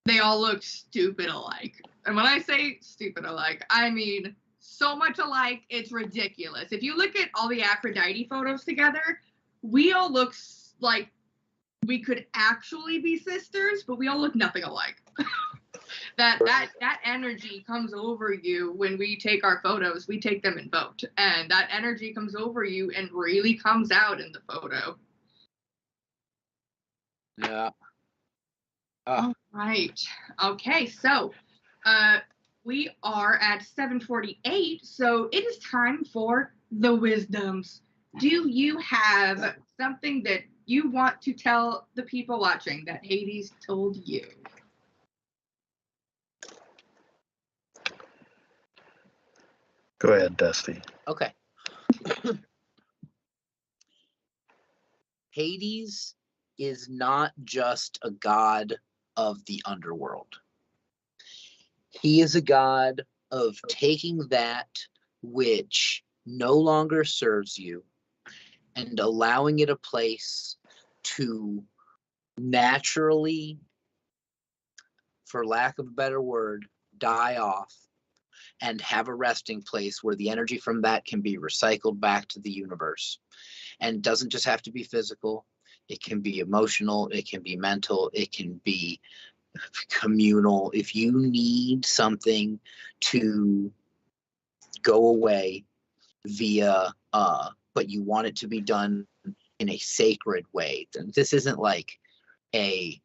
they all look stupid alike. And when I say stupid alike, I mean so much alike, it's ridiculous. If you look at all the Aphrodite photos together, we all look like we could actually be sisters, but we all look nothing alike. that energy comes over you when we take our photos. We take them in vote, and that energy comes over you and really comes out in the photo. Yeah. All right. Okay, so we are at 7:48, so it is time for the wisdoms. Do you have something that you want to tell the people watching that Hades told you? Go ahead, Dusty. Okay. Hades is not just a god of the underworld. He is a god of taking that which no longer serves you and allowing it a place to naturally, for lack of a better word, die off and have a resting place where the energy from that can be recycled back to the universe. And it doesn't just have to be physical. It can be emotional. It can be mental. It can be communal. If you need something to go away via, but you want it to be done in a sacred way, then this isn't like a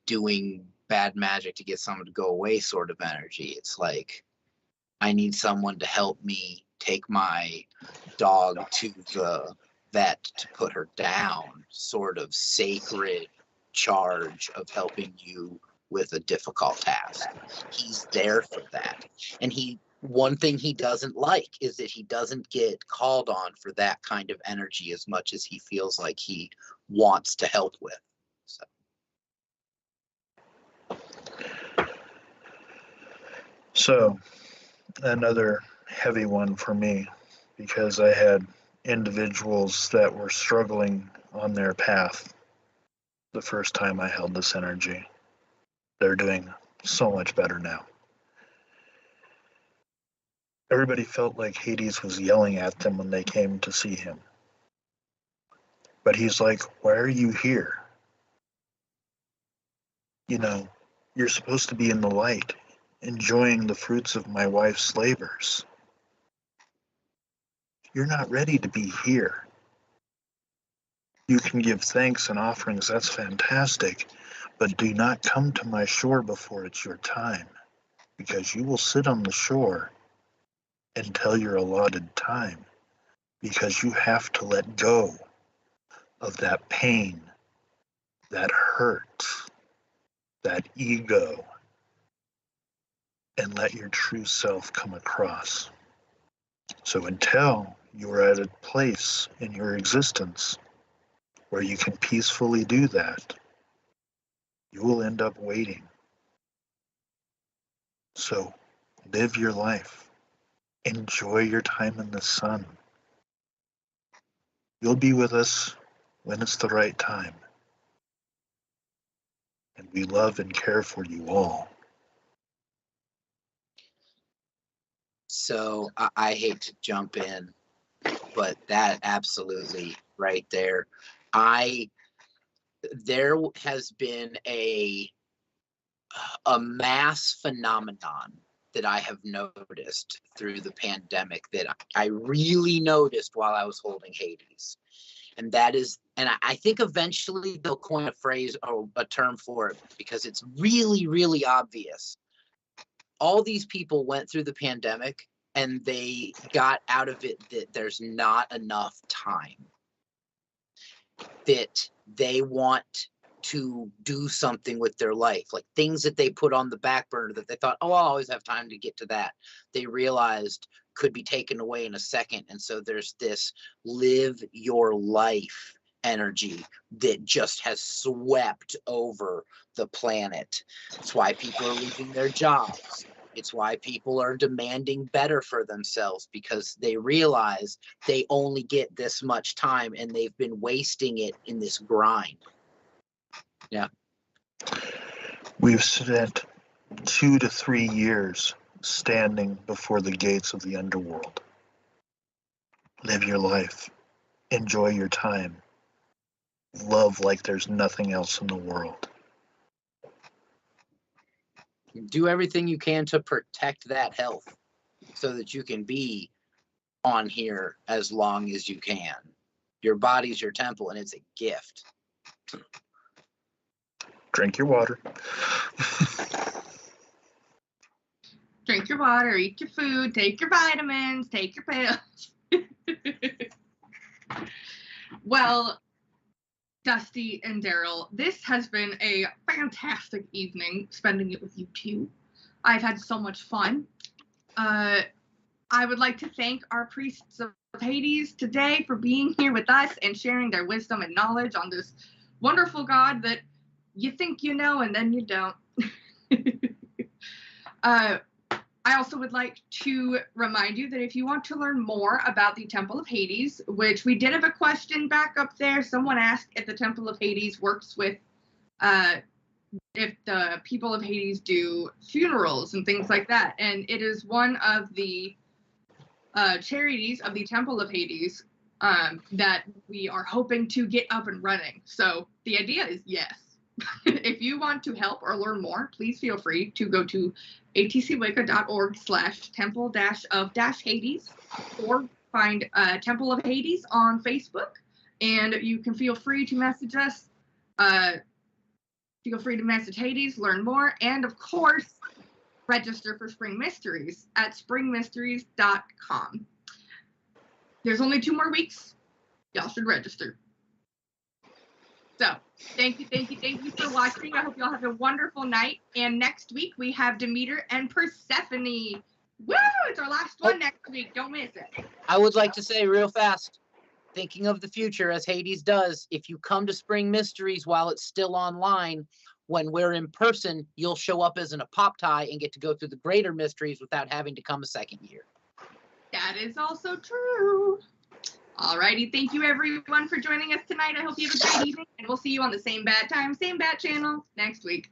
doing bad magic to get someone to go away sort of energy. It's like, I need someone to help me take my dog to the vet to put her down, sort of sacred charge of helping you with a difficult task. He's there for that. And one thing he doesn't like is that he doesn't get called on for that kind of energy as much as he feels like he wants to help with. So another heavy one for me because I had individuals that were struggling on their path the first time I held this energy. They're doing so much better now. Everybody felt like Hades was yelling at them when they came to see him. But he's like, why are you here? You know, you're supposed to be in the light, enjoying the fruits of my wife's labors. You're not ready to be here. You can give thanks and offerings, that's fantastic, but do not come to my shore before it's your time, because you will sit on the shore until your allotted time, because you have to let go of that pain, that hurt, that ego, and let your true self come across. So until you're at a place in your existence where you can peacefully do that, you will end up waiting. So live your life. Enjoy your time in the sun. You'll be with us when it's the right time. And we love and care for you all. So I hate to jump in, but that absolutely right there. There has been a mass phenomenon that I have noticed through the pandemic that I really noticed while I was holding Hades. And that is, and I think eventually they'll coin a phrase or a term for it because it's really, really obvious. All these people went through the pandemic and they got out of it that there's not enough time, that they want to do something with their life, like things that they put on the back burner that they thought, oh, I'll always have time to get to that. They realized could be taken away in a second. And so there's this live your life energy that just has swept over the planet. It's why people are leaving their jobs. It's why people are demanding better for themselves, because they realize they only get this much time and they've been wasting it in this grind. Yeah. We've spent 2 to 3 years standing before the gates of the underworld. Live your life. Enjoy your time. Love like there's nothing else in the world. Do everything you can to protect that health so that you can be on here as long as you can. Your body's your temple and it's a gift. Drink your water. Drink your water, eat your food, take your vitamins, take your pills. Well, Dusty and Daryl, this has been a fantastic evening spending it with you two. I've had so much fun. I would like to thank our priests of Hades today for being here with us and sharing their wisdom and knowledge on this wonderful god that you think you know and then you don't. I also would like to remind you that if you want to learn more about the Temple of Hades, which we did have a question back up there, someone asked if the Temple of Hades works with, if the people of Hades do funerals and things like that. And it is one of the charities of the Temple of Hades that we are hoping to get up and running. So the idea is yes. If you want to help or learn more, please feel free to go to atcwicca.org/temple-of-Hades or find Temple of Hades on Facebook, and you can feel free to message us. Feel free to message Hades, learn more, and of course, register for Spring Mysteries at springmysteries.com. There's only 2 more weeks. Y'all should register. So, thank you for watching. I hope y'all have a wonderful night. And next week, we have Demeter and Persephone. Woo! It's our last one next week. Don't miss it. I would like to say real fast, thinking of the future as Hades does, if you come to Spring Mysteries while it's still online, when we're in person, you'll show up as an apopti and get to go through the greater mysteries without having to come a second year. That is also true. Alrighty, thank you everyone for joining us tonight. I hope you have a great evening, and we'll see you on the same bad time, same bad channel next week.